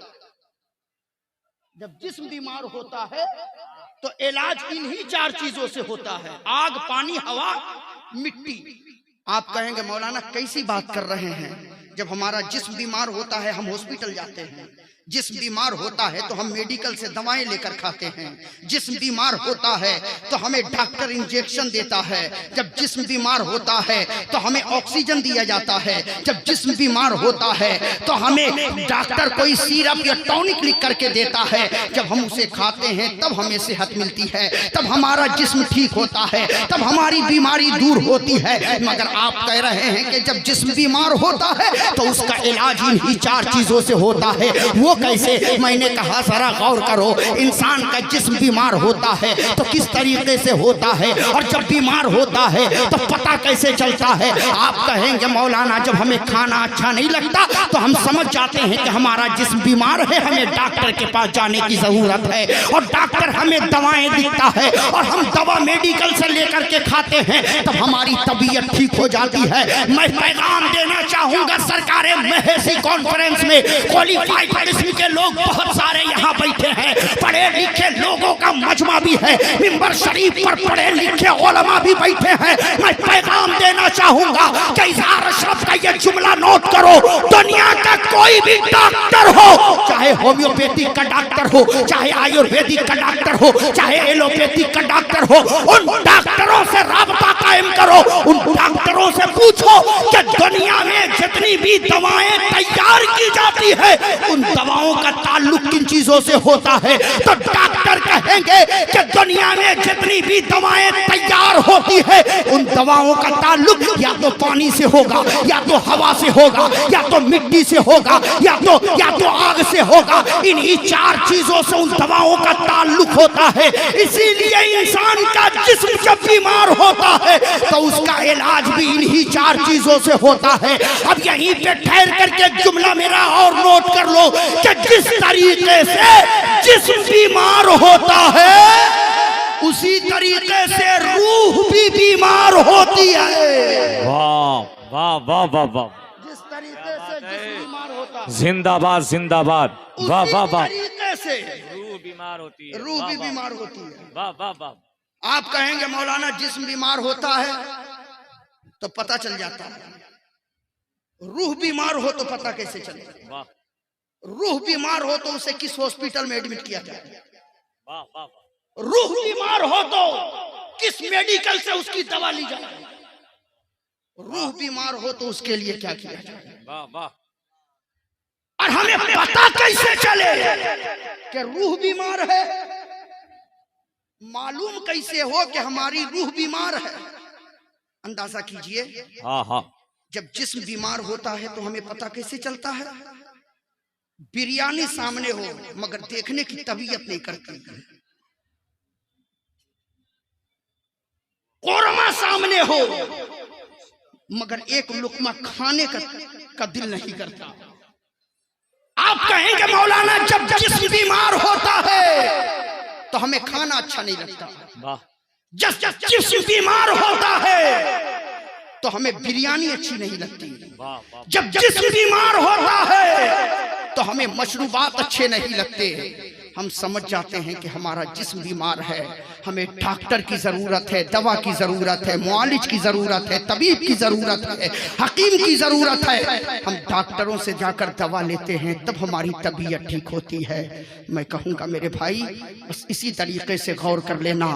जब जिस्म बीमार होता है तो इलाज इन्हीं 4 चीजों से होता है, आग, पानी, हवा, मिट्टी। आप कहेंगे मौलाना कैसी बात कर रहे हैं, जब हमारा जिस्म बीमार होता है हम हॉस्पिटल जाते हैं, जिस्म बीमार होता है तो हम मेडिकल से दवाएं लेकर खाते हैं, जिस्म बीमार होता है तो हमें डॉक्टर इंजेक्शन देता है, जब जिस्म बीमार होता है तो हमें ऑक्सीजन दिया जाता है, जब जिस्म बीमार होता है तो हमें डॉक्टर कोई सिरप या टॉनिक लिख करके देता है, जब हम उसे खाते हैं तब हमें सेहत मिलती है, तब हमारा जिस्म ठीक होता है, तब हमारी बीमारी दूर होती है। मगर आप कह रहे हैं कि जब जिस्म बीमार होता है तो उसका इलाज इन्हीं 4 चीजों से होता है। वो कैसे? मैंने कहा जरा गौर करो, इंसान का जिस्म बीमार होता है तो किस तरीके से होता है, और जब बीमार होता है तो पता कैसे चलता है। आप कहेंगे मौलाना जब हमें खाना अच्छा नहीं लगता तो हम समझ जाते हैं कि हमारा जिस्म बीमार है, हमें डॉक्टर के पास जाने की जरूरत है, और डॉक्टर हमें दवाएं देता है और हम दवा मेडिकल से लेकर के खाते हैं, तब हमारी तबीयत ठीक हो जाती है। मैं पैगाम देना चाहूंगा, सरकारें महसी कॉन्फ्रेंस में क्वालिफाइड के लोग बहुत सारे यहाँ बैठे हैं, पढ़े लिखे लोगों का मजमा भी है, मिंबर शरीफ पर पढ़े लिखे उलमा भी बैठे हैं। मैं पैगाम देना चाहूंगा कि इज़हार अशरफ का ये जुमला नोट करो, दुनिया का कोई भी डॉक्टर हो, चाहे होम्योपैथिक का डॉक्टर हो, चाहे आयुर्वेदिक का डॉक्टर हो, चाहे एलोपैथिक का डॉक्टर हो, उन डॉक्टरों से राबता कायम करो, उन डॉक्टरों से पूछो कि दुनिया में जितनी भी दवाएं तैयार की जाती है उन दवाओं का ताल्लुक किन चीजों से होता है। तो डॉक्टर कहेंगे कि दुनिया में जितनी भी दवाएं तैयार होती है उन दवाओं का ताल्लुक या तो पानी से होगा, या तो हवा से होगा, या तो मिट्टी से होगा, या तो आग से होगा। इन्हीं 4 चीजों से उन दवाओं का ताल्लुक होता है। इसीलिए इंसान का जिस्म जब बीमार होता है तो उसका इलाज भी इन्हीं 4 चीजों से होता है। अब यहीं पे ठहर करके जुमला मेरा और नोट कर लो कि जिस तरीके से जिस्म बीमार होता है उसी तरीके से रूह भी बीमार होती है। वाह वाह वाह वाह वाह, जिस तरीके से जिस्म बीमार होता है, जिंदाबाद जिंदाबाद, वाह वाह वाह, तरीके से रूह बीमार होती है, रूह भी बीमार होती है। वाह वाह वाह। आप कहेंगे मौलाना जिस्म बीमार होता है तो पता चल जाता है, रूह बीमार हो तो पता कैसे चले? वाह रूह बीमार हो तो उसे किस हॉस्पिटल में एडमिट किया जाए? वाह वाह। रूह बीमार हो तो किस मेडिकल से उसकी दवा ली जाए? रूह बीमार हो तो उसके लिए क्या किया जाए? वाह वाह। और हमें पता कैसे चले कि रूह बीमार है? मालूम कैसे हो कि हमारी रूह बीमार है? अंदाजा कीजिए, हाँ हाँ, जब जिस्म बीमार होता है तो हमें पता कैसे चलता है? बिरयानी सामने हो मगर देखने की तबीयत नहीं करती, कोरमा सामने हो मगर एक लुकमा खाने का दिल नहीं करता। आप कहेंगे मौलाना जब जिस्म बीमार होता है तो हमें खाना अच्छा नहीं लगता, वाह। जब जिस्म बीमार होता है तो हमें बिरयानी अच्छी नहीं लगती, वाह वाह। जब जिस्म बीमार होता है तो हमें मशरूबात अच्छे नहीं लगते। हम समझ जाते हैं कि हमारा जिस्म बीमार है, हमें डॉक्टर की जरूरत है, दवा की जरूरत है, मुआलिज की जरूरत है, तबीब की जरूरत है, हकीम की जरूरत है। हम डॉक्टरों से जाकर दवा लेते हैं तब हमारी तबीयत ठीक होती है। मैं कहूँगा मेरे भाई बस इसी तरीके से गौर कर लेना,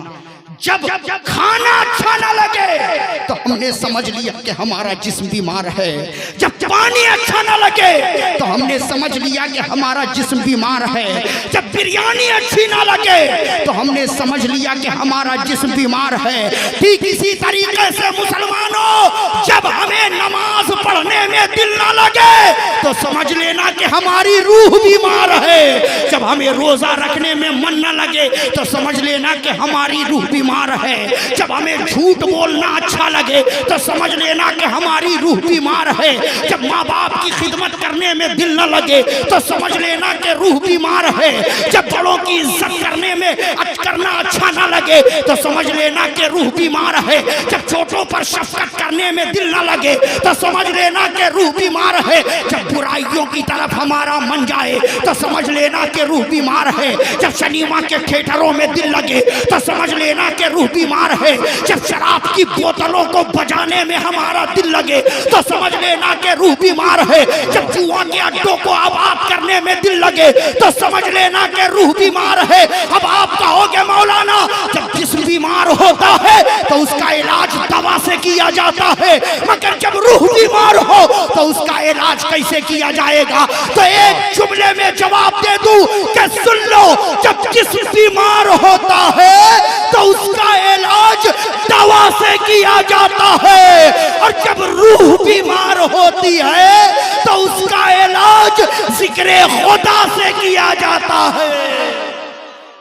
जब खाना अच्छा ना लगे तो हमने समझ लिया कि हमारा जिस्म बीमार है, जब पानी अच्छा ना लगे तो हमने समझ लिया कि हमारा जिस्म बीमार है, जब बिरयानी अच्छी ना लगे तो हमने समझ लिया कि हमारा जिस्म बीमार है। ठीक इसी तरीके से मुसलमानों, जब हमें नमाज पढ़ने में दिल ना लगे तो समझ लेना कि हमारी रूह बीमार है, जब हमें रोजा रखने में मन ना लगे तो समझ लेना कि हमारी रूह बीमार है, जब हमें झूठ बोलना अच्छा लगे तो समझ लेना कि हमारी रूह बीमार है, जब माँ बाप की खिदमत करने में दिल न लगे तो समझ लेना कि रूह बीमार है, जब बड़ों की इज्जत करने में शफकत करना अच्छा ना लगे तो समझ लेना कि रूह बीमार है। जब छोटों पर शफकत करने में दिल ना लगे तो समझ लेना कि रूह बीमार है। जब बुराइयों की तरफ हमारा मन जाए तो समझ लेना कि रूह बीमार है। जब सिनेमा के थिएटरों में दिल लगे तो समझ लेना कि रूह बीमार है। जब शराब की बोतलों को बजाने में हमारा दिल लगे तो समझ लेना कि रूह बीमार है। जब जुआ के अड्डों को आबाद करने में दिल लगे तो समझ लेना कि रूह बीमार है। अब आप कहोगे मौलाना जब जिस्म बीमार होता है तो उसका इलाज दवा से किया जाता है, मगर जब रूह बीमार हो तो उसका इलाज कैसे किया जाएगा? तो एक जुमले में जवाब दे दूं कि सुन लो, जब जिस्म बीमार होता है तो उसका इलाज दवा से किया जाता है, और जब रूह बीमार होती है तो उसका इलाज जिक्र खुदा से किया जाता है।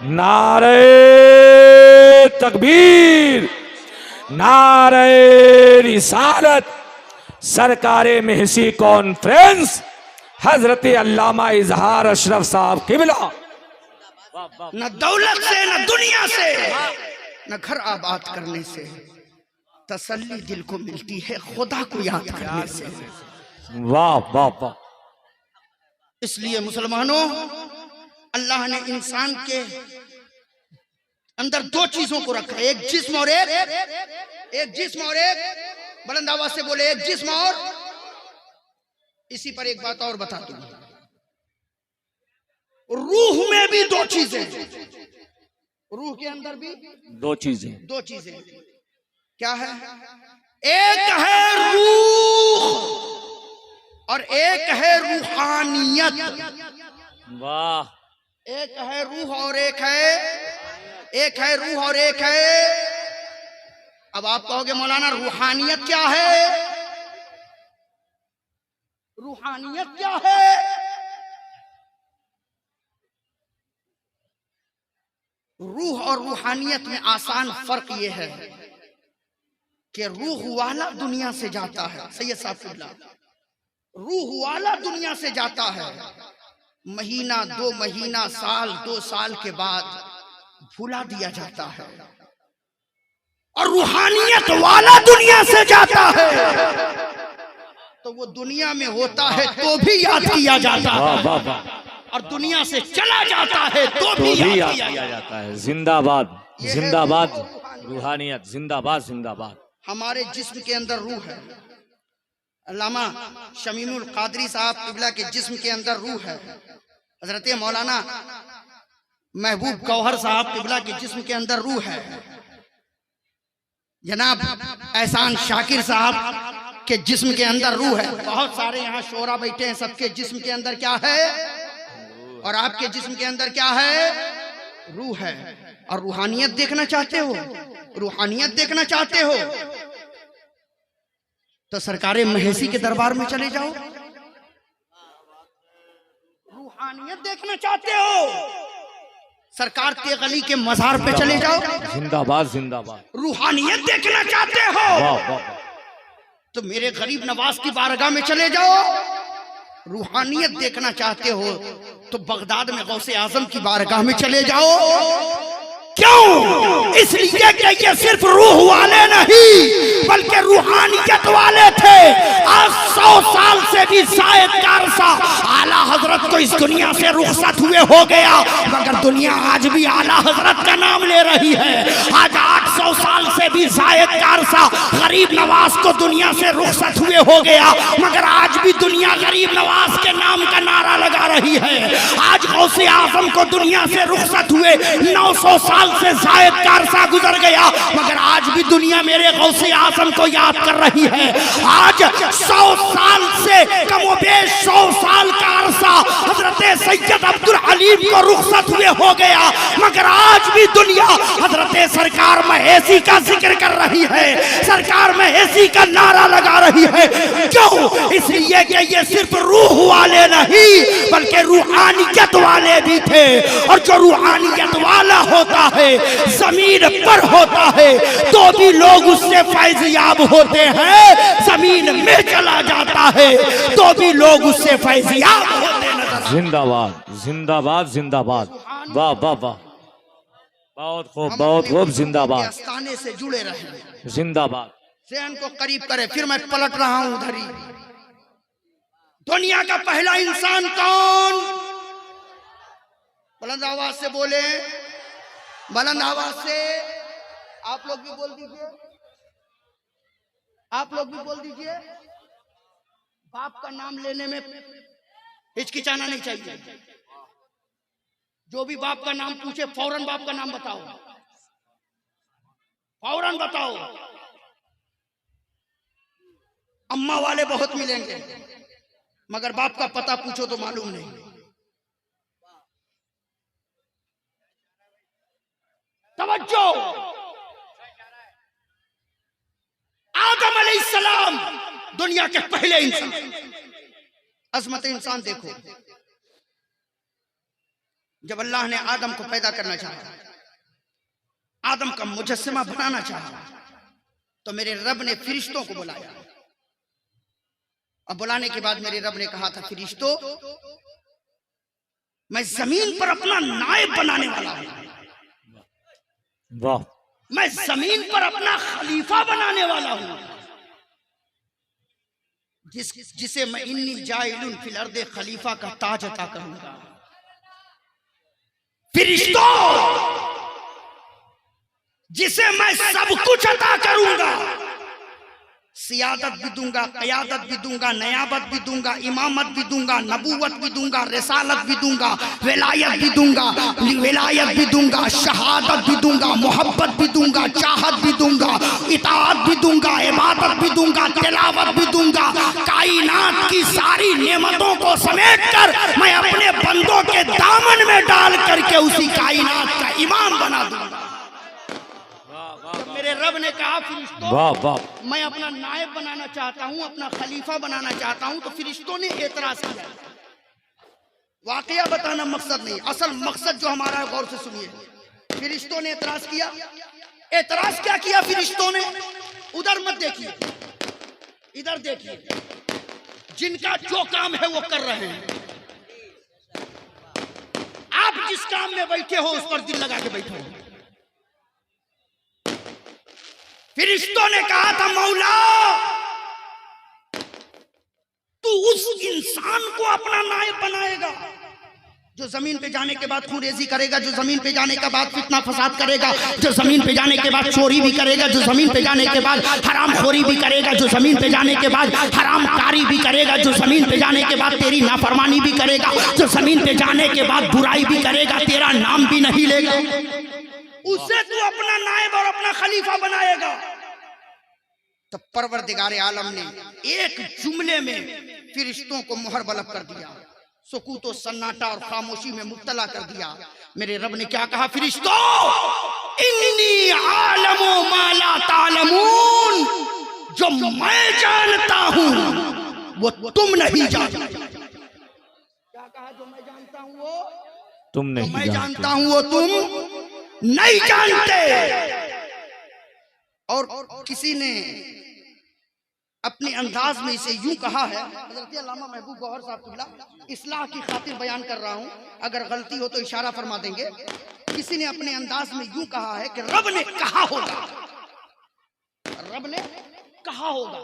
नारे तकबीर, नारे रिसालत, सरकारे महसी कॉन्फ्रेंस, हजरत अल्लामा इजहार अशरफ साहब किबला। न दौलत से, न दुनिया से, न घर आबाद करने से तसल्ली दिल को मिलती है खुदा को याद करने से। वाह वाह वाह। इसलिए मुसलमानों, अल्लाह ने इंसान के अंदर दो चीजों को रखा है, एक जिस्म और एक जिस्म और एक, बुलंद आवाज से बोले, एक जिस्म और। इसी पर एक बात और बता दूं, रूह में भी दो चीजें, रूह के अंदर भी दो चीजें क्या है? एक है रूह और एक है रूहानियत। वाह। एक है रूह और एक है रूह और एक है। अब आप कहोगे मौलाना रूहानियत क्या है? रूहानियत क्या है? रूह और रूहानियत में आसान फर्क यह है कि रूह वाला दुनिया से जाता है, सैयद साहब किबला, रूह वाला दुनिया से जाता है, महीना 2 महीना, साल 2 साल के बाद भुला दिया जाता है, और रूहानियत वाला दुनिया से जाता है तो वो दुनिया में होता है तो भी याद किया जाता है, और दुनिया से चला जाता है तो भी याद किया जाता है। जिंदाबाद जिंदाबाद रूहानियत, जिंदाबाद जिंदाबाद। हमारे जिस्म के अंदर रूह है। अल्लामा शमीमुल कादरी साहब किबला के जिस्म के अंदर रूह है। हजरत मौलाना महबूब गौहर साहब किबला के जिस्म के अंदर रूह है। जनाब एहसान शाकिर साहब के जिस्म के अंदर रूह है। बहुत सारे यहाँ शोरा बैठे हैं, सबके जिस्म के अंदर क्या है? और आपके जिस्म के अंदर क्या है? रूह है। और रूहानियत देखना चाहते हो, रूहानियत देखना चाहते हो तो सरकारे महसी के दरबार में चले जाओ। रूहानियत देखना चाहते हो, सरकार तेगली के मजार पे चले जाओ। जिंदाबाद जिंदाबाद। रूहानियत देखना चाहते हो वाह वाह। तो मेरे गरीब नवाज की बारगाह में चले जाओ। रूहानियत देखना चाहते हो तो बगदाद में गौसे आजम की बारगाह में चले जाओ। क्यों? इसलिए कि ये सिर्फ रूह वाले नहीं बल्कि रूहानियत वाले थे। आज 100 साल से भी शायद कारसा आला हजरत को इस दुनिया से रुखसत हुए हो गया, मगर दुनिया आज भी आला हजरत का नाम ले रही है। आज 800 साल से भी शायद कारसा गरीब नवाज को दुनिया से रुखसत हुए हो गया, मगर आज भी दुनिया गरीब नवाज के नाम का नारा लगा रही है। आज गौसे आजम को दुनिया से रुखसत हुए 900 साल से शायद कारसा गुजर गया, मगर आज भी दुनिया मेरे गौसे आजम को याद कर रही है। आज 100 साल से कमोबेश 100 साल का अरसा हजरत सैयद अब्दुल हलीम को रुखसत हुए हो गया, मगर आज भी दुनिया हजरत सरकार महसी का जिक्र कर रही है, सरकार महसी का नारा लगा रही है। क्यों? इसलिए कि ये सिर्फ रूह वाले नहीं बल्कि रूहानियत वाले भी थे, और जो रूहानियत वाला होता है जमीन पर होता है तो भी लोग उससे फैज़याब होते हैं, जमीन में चला जाता है तो भी लोग उससे फैज़याब होते हैं। जिंदाबाद जिंदाबाद जिंदाबाद। वाह वाह वाह। बहुत खूब हम बहुत अपने खूब गुरुओं जिंदाबाद के आस्थाने से जुड़े रहे, जिंदाबाद ज़हन को करीब करे। फिर मैं पलट रहा हूं उधर ही। दुनिया का पहला इंसान कौन? बुलंद आवाज से बोले, बुलंद आवाज से। आप लोग भी बोल दीजिए, आप लोग भी बोल दीजिए। बाप का नाम लेने में हिचकिचाना नहीं चाहिए। जो भी बाप का नाम पूछे फौरन बाप का नाम बताओ, फौरन बताओ। अम्मा वाले बहुत मिलेंगे, मगर बाप का पता पूछो तो मालूम नहीं। तवज्जो। आदम अलैहिस्सलाम दुनिया के पहले इंसान। अजमत इंसान देखो, जब अल्लाह ने आदम को पैदा करना चाहा, आदम का मुजस्समा बनाना चाहा, तो मेरे रब ने फरिश्तों को बुलाया। अब बुलाने के बाद मेरे रब ने कहा था, फरिश्तों, मैं जमीन पर अपना नायब बनाने वाला हूं, वाह, मैं जमीन पर अपना खलीफा बनाने वाला हूं, जिसे मैं इन्नी जाइलुन फिल अर्दे खलीफा का ताज अता करूंगा। फरिश्तों, जिसे मैं सब कुछ अता करूंगा, सियादत भी दूंगा, क़यादत भी दूंगा, नयाबत भी दूंगा, इमामत भी दूंगा, नबूवत भी दूंगा, रिसालत भी दूंगा, विलायत भी दूंगा, विलायत भी दूंगा, शहादत भी दूंगा, मोहब्बत भी दूंगा, चाहत भी दूंगा, इताअत भी दूंगा, इबादत भी दूंगा, तिलावत भी दूंगा। कायनात की सारी नेमतों को समेट कर मैं अपने बंदों के दामन में डाल करके उसी कायनात का इमाम बना दूंगा। मेरे रब ने कहा, फरिश्तों, वाह वाह, मैं अपना नायब बनाना चाहता हूं, अपना खलीफा बनाना चाहता हूं। तो फरिश्तों ने एतराज किया। वाकया बताना मकसद नहीं, असल मकसद जो हमारा है, गौर से सुनिए। फरिश्तों ने एतराज किया। एतराज क्या किया फरिश्तों ने? उधर मत देखिए, इधर देखिए। जिनका जो काम है वो कर रहे हैं। आप जिस काम में बैठे हो उस पर दिल लगा के बैठो। फरिश्तों ने कहा था, मौला, तू उस इंसान को अपना नायब बनाएगा जो जमीन पे जाने के बाद खूनरेजी करेगा, जो जमीन पे जाने के बाद फितना फसाद करेगा, जो जमीन पे जाने के बाद चोरी भी करेगा, जो जमीन पे जाने के बाद हरामखोरी भी करेगा, जो जमीन पे जाने के बाद हरामकारी भी करेगा, जो जमीन पे जाने के बाद तेरी नाफरमानी भी करेगा, जो जमीन पे जाने के बाद बुराई भी करेगा, तेरा नाम भी नहीं लेगा, उसे तू अपना नायब और अपना खलीफा बनाएगा। तो परवरदिगारे आलम ने एक जुमले में फरिश्तों को मुहर बलब कर दिया, सुकूत और सन्नाटा और खामोशी में मुब्तला कर दिया। मेरे रब ने क्या कहा? फरिश्तों, इन्नी आलमु मा ला तालमून, जो मैं जानता हूं वो तुम नहीं जानते। क्या कहा? जो मैं जानता हूं वो तुम नहीं मैं जानता हूं वो तुम नहीं जानते। और किसी ने अपने अंदाज में इसे यूं कहा है, हज़रत अल्लामा महबूब गौहर साहब किबला, इस्लाह की खातिर बयान कर रहा हूं, अगर गलती हो तो इशारा फरमा देंगे। किसी ने अपने अंदाज में यूं कहा है कि रब ने कहा होगा, रब ने कहा होगा,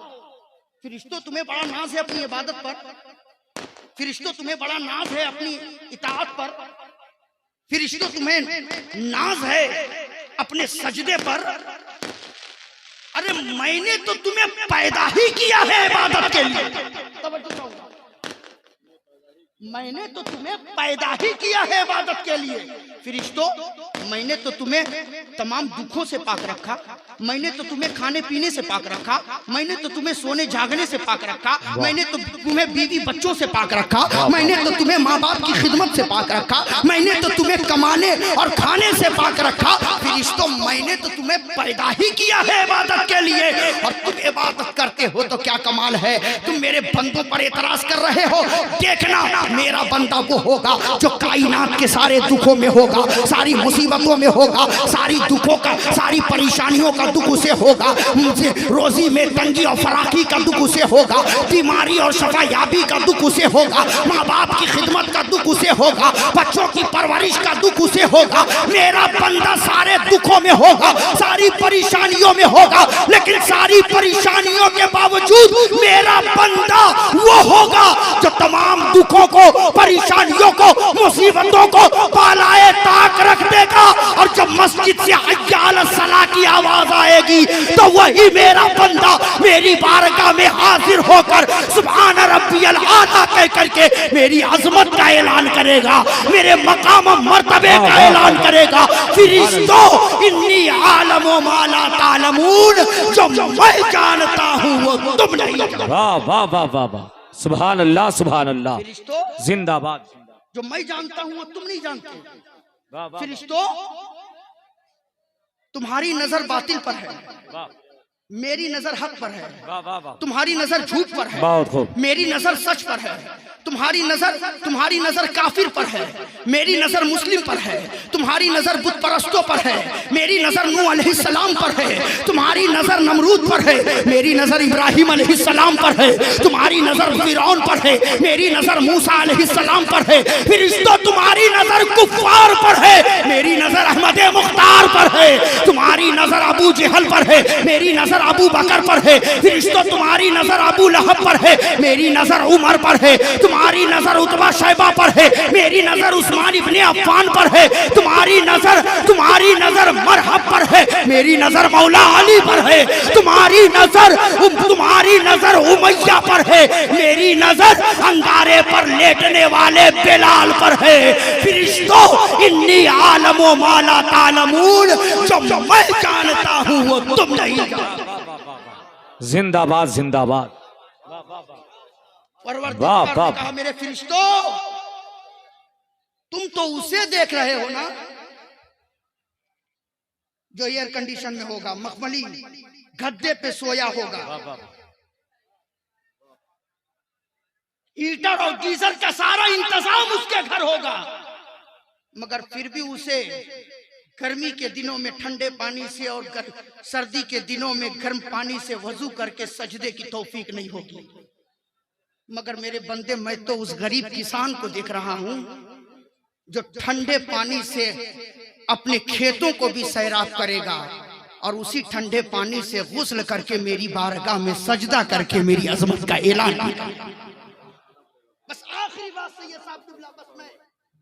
फरिश्तों तुम्हें बड़ा नाज है अपनी इबादत पर, फरिश्तों तुम्हें बड़ा नाज है अपनी इताअत पर, फरिश्तों तुम्हें नाज है अपने सजदे पर। अरे मैंने तो तुम्हें पैदा ही किया है इबादत के लिए। मैंने तो तुम्हें पैदा ही किया है इबादत के लिए। फरिश्तों, मैंने तो तुम्हें तमाम दुखों से पाक रखा, मैंने तो तुम्हें खाने पीने से पाक रखा, मैंने तो तुम्हें सोने जागने से पाक रखा, मैंने तो तुम्हें बीवी बच्चों से पाक रखा, मैंने तो तुम्हें माँ बाप की खिदमत से पाक रखा, मैंने तो तुम्हें कमाने और खाने से पाक रखा। फरिश्तों, मैंने तो तुम्हें पैदा ही किया है इबादत के लिए, और तुम इबादत करते हो तो क्या कमाल है। तुम मेरे बंदों पर एतराज कर रहे हो। देखना, मेरा बंदा वो होगा जो कायनात के सारे दुखों में होगा होगा, सारी मुसीबतों में होगा, सारी दुखों का, सारी परेशानियों का दुख उसे होगा, मुझे रोजी में तंगी और फराकी का दुख उसे होगा, बीमारी और शफायाबी का दुख उसे होगा, माँ बाप की खिदमत का दुख उसे होगा, बच्चों की परवरिश का दुख उसे होगा। मेरा बंदा सारे दुखों में होगा, सारी परेशानियों में होगा, लेकिन सारी परेशानियों के बावजूद मेरा बंदा वो होगा जो तमाम दुखों को, परेशानियों को, मुसीबतों को पालाए ताक रख देगा। और जब मस्जिद से हय्या अला सलाह की आवाज आएगी तो वही मेरा बंदा मेरी बारगाह में हाजिर होकर सुभान रब्बियल आला कह करके मेरी अजमत का ऐलान करेगा, मेरे मकाम मर्तबे का ऐलान करेगा। फिरिश्तों इन्नी आलमो माला तालमून, जो मैं जानता हूँ वो तुम नहीं जानते। वाह वाह वाह वाह वाह, सुभान अल्लाह सुभान अल्लाह, फिरिश्तों जिंदाबाद। जो मैं जानता हूँ वो तुम नहीं जानते। वाह वाह फिरिश्तों तुम्हारी नजर बातिल पर है, वाह मेरी नजर हक पर है। वाह वाह वाह, तुम्हारी नजर झूठ पर है, बहुत खूब। मेरी नजर सच पर है। तुम्हारी नजर काफिर पर है, मेरी नजर मुस्लिम पर है। तुम्हारी नजर बुत परस्तों पर है, मेरी नजर नूह अलैहिस्सलाम पर है। तुम्हारी नजर नमरूद पर है, मेरी नजर इब्राहिम अलैहिस्सलाम पर है। तुम्हारी नजर फिरौन पर है, मेरी नजर मूसा अलैहिस्सलाम पर है। फिरिश्तों तुम्हारी नजर कुफ्फार पर है, मेरी नजर अहमद मुख्तार पर है। तुम्हारी नजर अबू जहल पर है, मेरी नजर अबू बकर पर है। फिरिश्तों तुम्हारी नजर अबू लहब पर है, मेरी नजर उमर पर है। तुम्हारी नजर उतबा शैबा पर है, मेरी नजर उस्मान इब्ने अफ़्फ़ान पर है। तुम्हारी नजर मरहब पर है, मेरी नजर मौला अली पर है। तुम्हारी नजर उमैया पर है, मेरी नजर अंगारे पर लेटने वाले बिलाल पर है। फिरिश्तों इन्नी आलमो माला तालमून, जो मैं जानता हूँ वो तुम नहीं जानते। जिंदाबाद जिंदाबाद। परवरदिगार ने कहा मेरे फिरिश्तों तुम तो उसे देख रहे हो ना जो एयर कंडीशन में होगा, मखमली गद्दे पे सोया होगा, हीटर और गीजर का सारा इंतजाम उसके घर होगा, मगर फिर भी उसे गर्मी के दिनों में ठंडे पानी से और सर्दी के दिनों में गर्म पानी से वजू करके सजदे की तौफीक नहीं होगी। मगर मेरे बंदे मैं तो उस गरीब किसान को देख रहा हूं जो ठंडे पानी से अपने खेतों को भी सैराब करेगा और उसी ठंडे पानी से गुस्ल करके मेरी बारगाह में सजदा करके मेरी अजमत का ऐलान करेगा। बस आखिरी बात से ये साहब बस मैं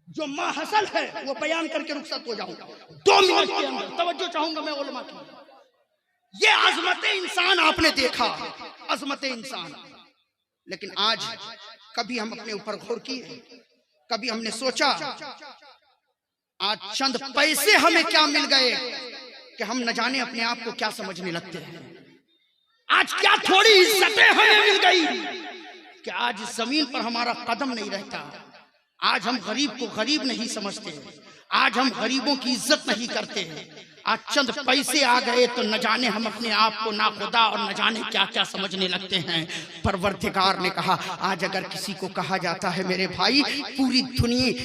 जो माहसल है वो बयान करके रुखसत हो जाऊंगा 2 मिनट के अंदर। तवज्जो चाहूंगा मैं उलमा की। ये अजमत इंसान आपने देखा, अजमत इंसान, लेकिन आज कभी हम अपने ऊपर गौर किए, कभी हमने सोचा आज चंद पैसे हमें क्या मिल गए कि हम न जाने अपने आप को क्या समझने लगते हैं। आज क्या थोड़ी इज्जतें हमें मिल गई कि आज जमीन पर हमारा कदम नहीं रहता। आज हम गरीब को गरीब नहीं समझते, आज हम गरीबों की इज्जत नहीं करते हैं। आज चंद पैसे आ गए तो न जाने हम अपने आप को ना खुदा और न जाने क्या क्या समझने लगते हैं। परवरदिगार ने कहा आज अगर किसी को कहा जाता है मेरे भाई पूरी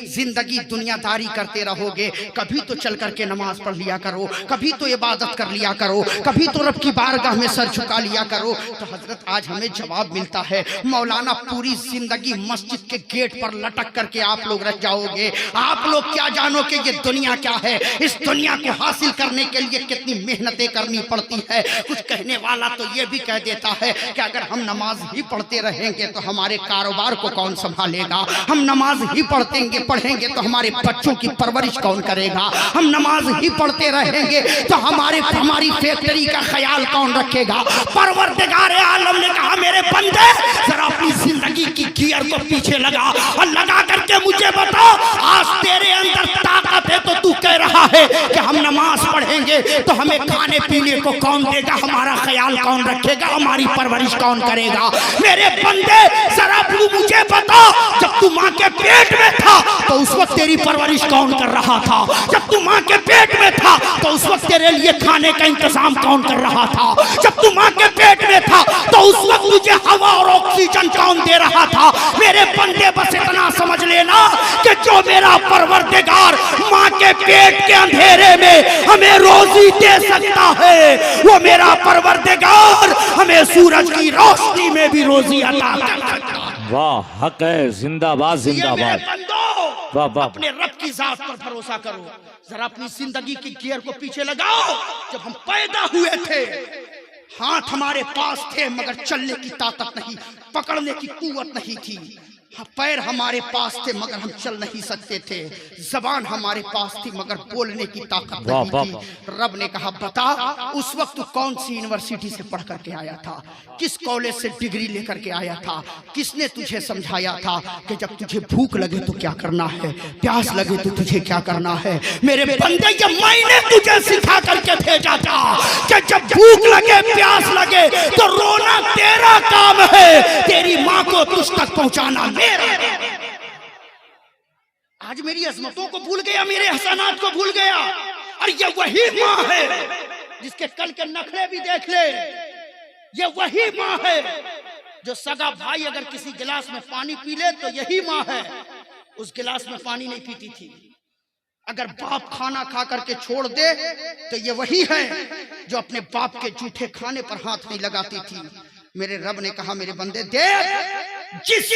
जिंदगी दुनियादारी करते रहोगे, कभी तो चल करके नमाज पढ़ लिया करो, कभी तो इबादत कर लिया करो, कभी तो रब की बारगाह में सर झुका लिया करो, तो हजरत आज हमें जवाब मिलता है मौलाना पूरी जिंदगी मस्जिद के गेट पर लटक करके आप लोग रह जाओगे। आप लोग क्या जानोगे ये दुनिया क्या है, इस दुनिया को हासिल करने के लिए कितनी मेहनतें करनी पड़ती है। कुछ कहने वाला तो ये भी कह देता है कि अगर हम नमाज ही पढ़ते रहेंगे तो हमारे कारोबार को कौन संभालेगा, हम नमाज ही पढ़ेंगे तो हमारे बच्चों की परवरिश कौन करेगा, हम नमाज ही पढ़ते रहेंगे तो हमारी फैक्ट्री का ख्याल कौन रखेगा। परवरदिगार आलम ने कहा मेरे बंदे जरा अपनी जिंदगी की गियर को पीछे लगा और लगा करके मुझे बता आज तेरे अंदर ताकत है तो तू कह रहा है कि हम नमाज पढ़ेंगे तो हमें खाने पीने को कौन देगा, हमारा ख्याल कौन रखेगा, हमारी परवरिश कौन करेगा। मेरे बंदे जरा तू मुझे बता जब तू माँ के पेट में था तो उस वक्त तेरी परवरिश कौन कर रहा था, जब तू माँ के पेट में था तो उस वक्त तेरे लिए खाने का इंतजाम कौन कर रहा था, जब तू माँ के पेट में था तो उस वक्त तुझे हवा और ऑक्सीजन कौन दे दे रहा था। मेरे बंदे बस इतना समझ लेना कि जो मेरा परवरदिगार माँ के पेट के अंधेरे में हमें रोजी दे सकता है, वो मेरा परवरदिगार हमें सूरज की रोशनी में भी रोजी अता कर सकता है। वाह हक है, जिंदाबाद जिंदाबाद। वाह वाह। अपने रब की जात पर भरोसा करो। जरा अपनी जिंदगी की गियर को पीछे लगाओ। जब हम पैदा हुए थे हाथ हमारे पास थे मगर चलने की ताकत नहीं, पकड़ने की कुव्वत नहीं थी। पैर हमारे पास थे मगर हम चल नहीं सकते थे। जबान हमारे पास थी मगर बोलने की ताकत नहीं थी। रब ने कहा बता उस वक्त तू कौन सी यूनिवर्सिटी से पढ़ करके आया था, किस कॉलेज से डिग्री लेकर के आया था, किसने तुझे समझाया था कि जब तुझे भूख लगे तो क्या करना है, प्यास लगे तो तुझे क्या करना है। मेरे बंदे ये मैंने तुझे सिखा करके भेजा था कि जब भूख लगे प्यास लगे तो रोना तेरा काम है, तेरी माँ को तुझ तक पहुंचाना मेरा। आज मेरी अजमतों को भूल गया, मेरे हसनात को भूल गया। और ये वही माँ है जिसके कल के नखरे भी देख ले। ये वही माँ है जो सगा भाई अगर किसी गिलास में पानी पी ले तो यही माँ है उस गिलास में पानी नहीं पीती थी। अगर बाप खाना खा करके छोड़ दे तो ये वही है जो अपने बाप के जूठे खाने पर हाथ नहीं लगाती थी। मेरे रब ने कहा मेरे बंदे देख, जिस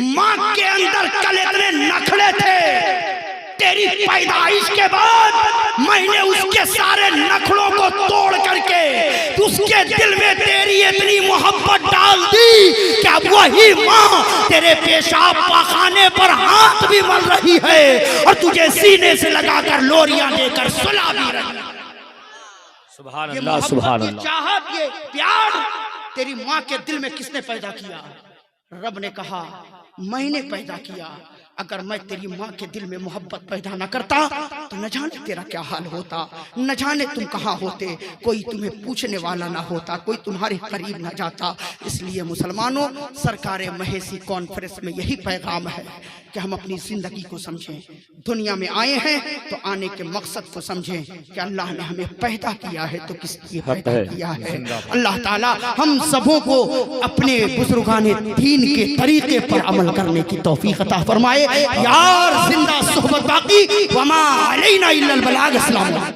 माँ के अंदर कल इतने नखरे थे, तेरी पैदाइश के बाद मैंने उसके सारे नखरों को तोड़ करके उसके दिल में तेरी इतनी मोहब्बत डाल दी कि अब वही माँ तेरे पेशाब पाखाने पर हाथ भी मल रही है और तुझे सीने से लगाकर लोरियां देकर सुला भी रही है। सुभान अल्लाह सुभान अल्लाह। चाहत ये प्यार तेरी माँ के दिल में किसने पैदा किया? रब ने कहा मैंने पैदा किया। अगर मैं तेरी माँ के दिल में मोहब्बत पैदा न करता तो न जाने तेरा क्या हाल होता, न जाने तुम कहाँ होते, कोई तुम्हें पूछने वाला ना होता, कोई तुम्हारे करीब ना जाता। इसलिए मुसलमानों, सरकार महेसी कॉन्फ्रेंस में यही पैगाम है कि हम अपनी जिंदगी को समझें। दुनिया में आए हैं तो आने के मकसद को समझें कि अल्लाह ने हमें पैदा किया है तो किस लिए पैदा किया है। अल्लाह ताला हम सबों को अपने बुजुर्गाने दीन के तरीके पर अमल करने की तौफीक अता फरमाए। यार जिंदा सुहबत बाकी, वमा अलैना इल्लल बलाग। अस्सलाम।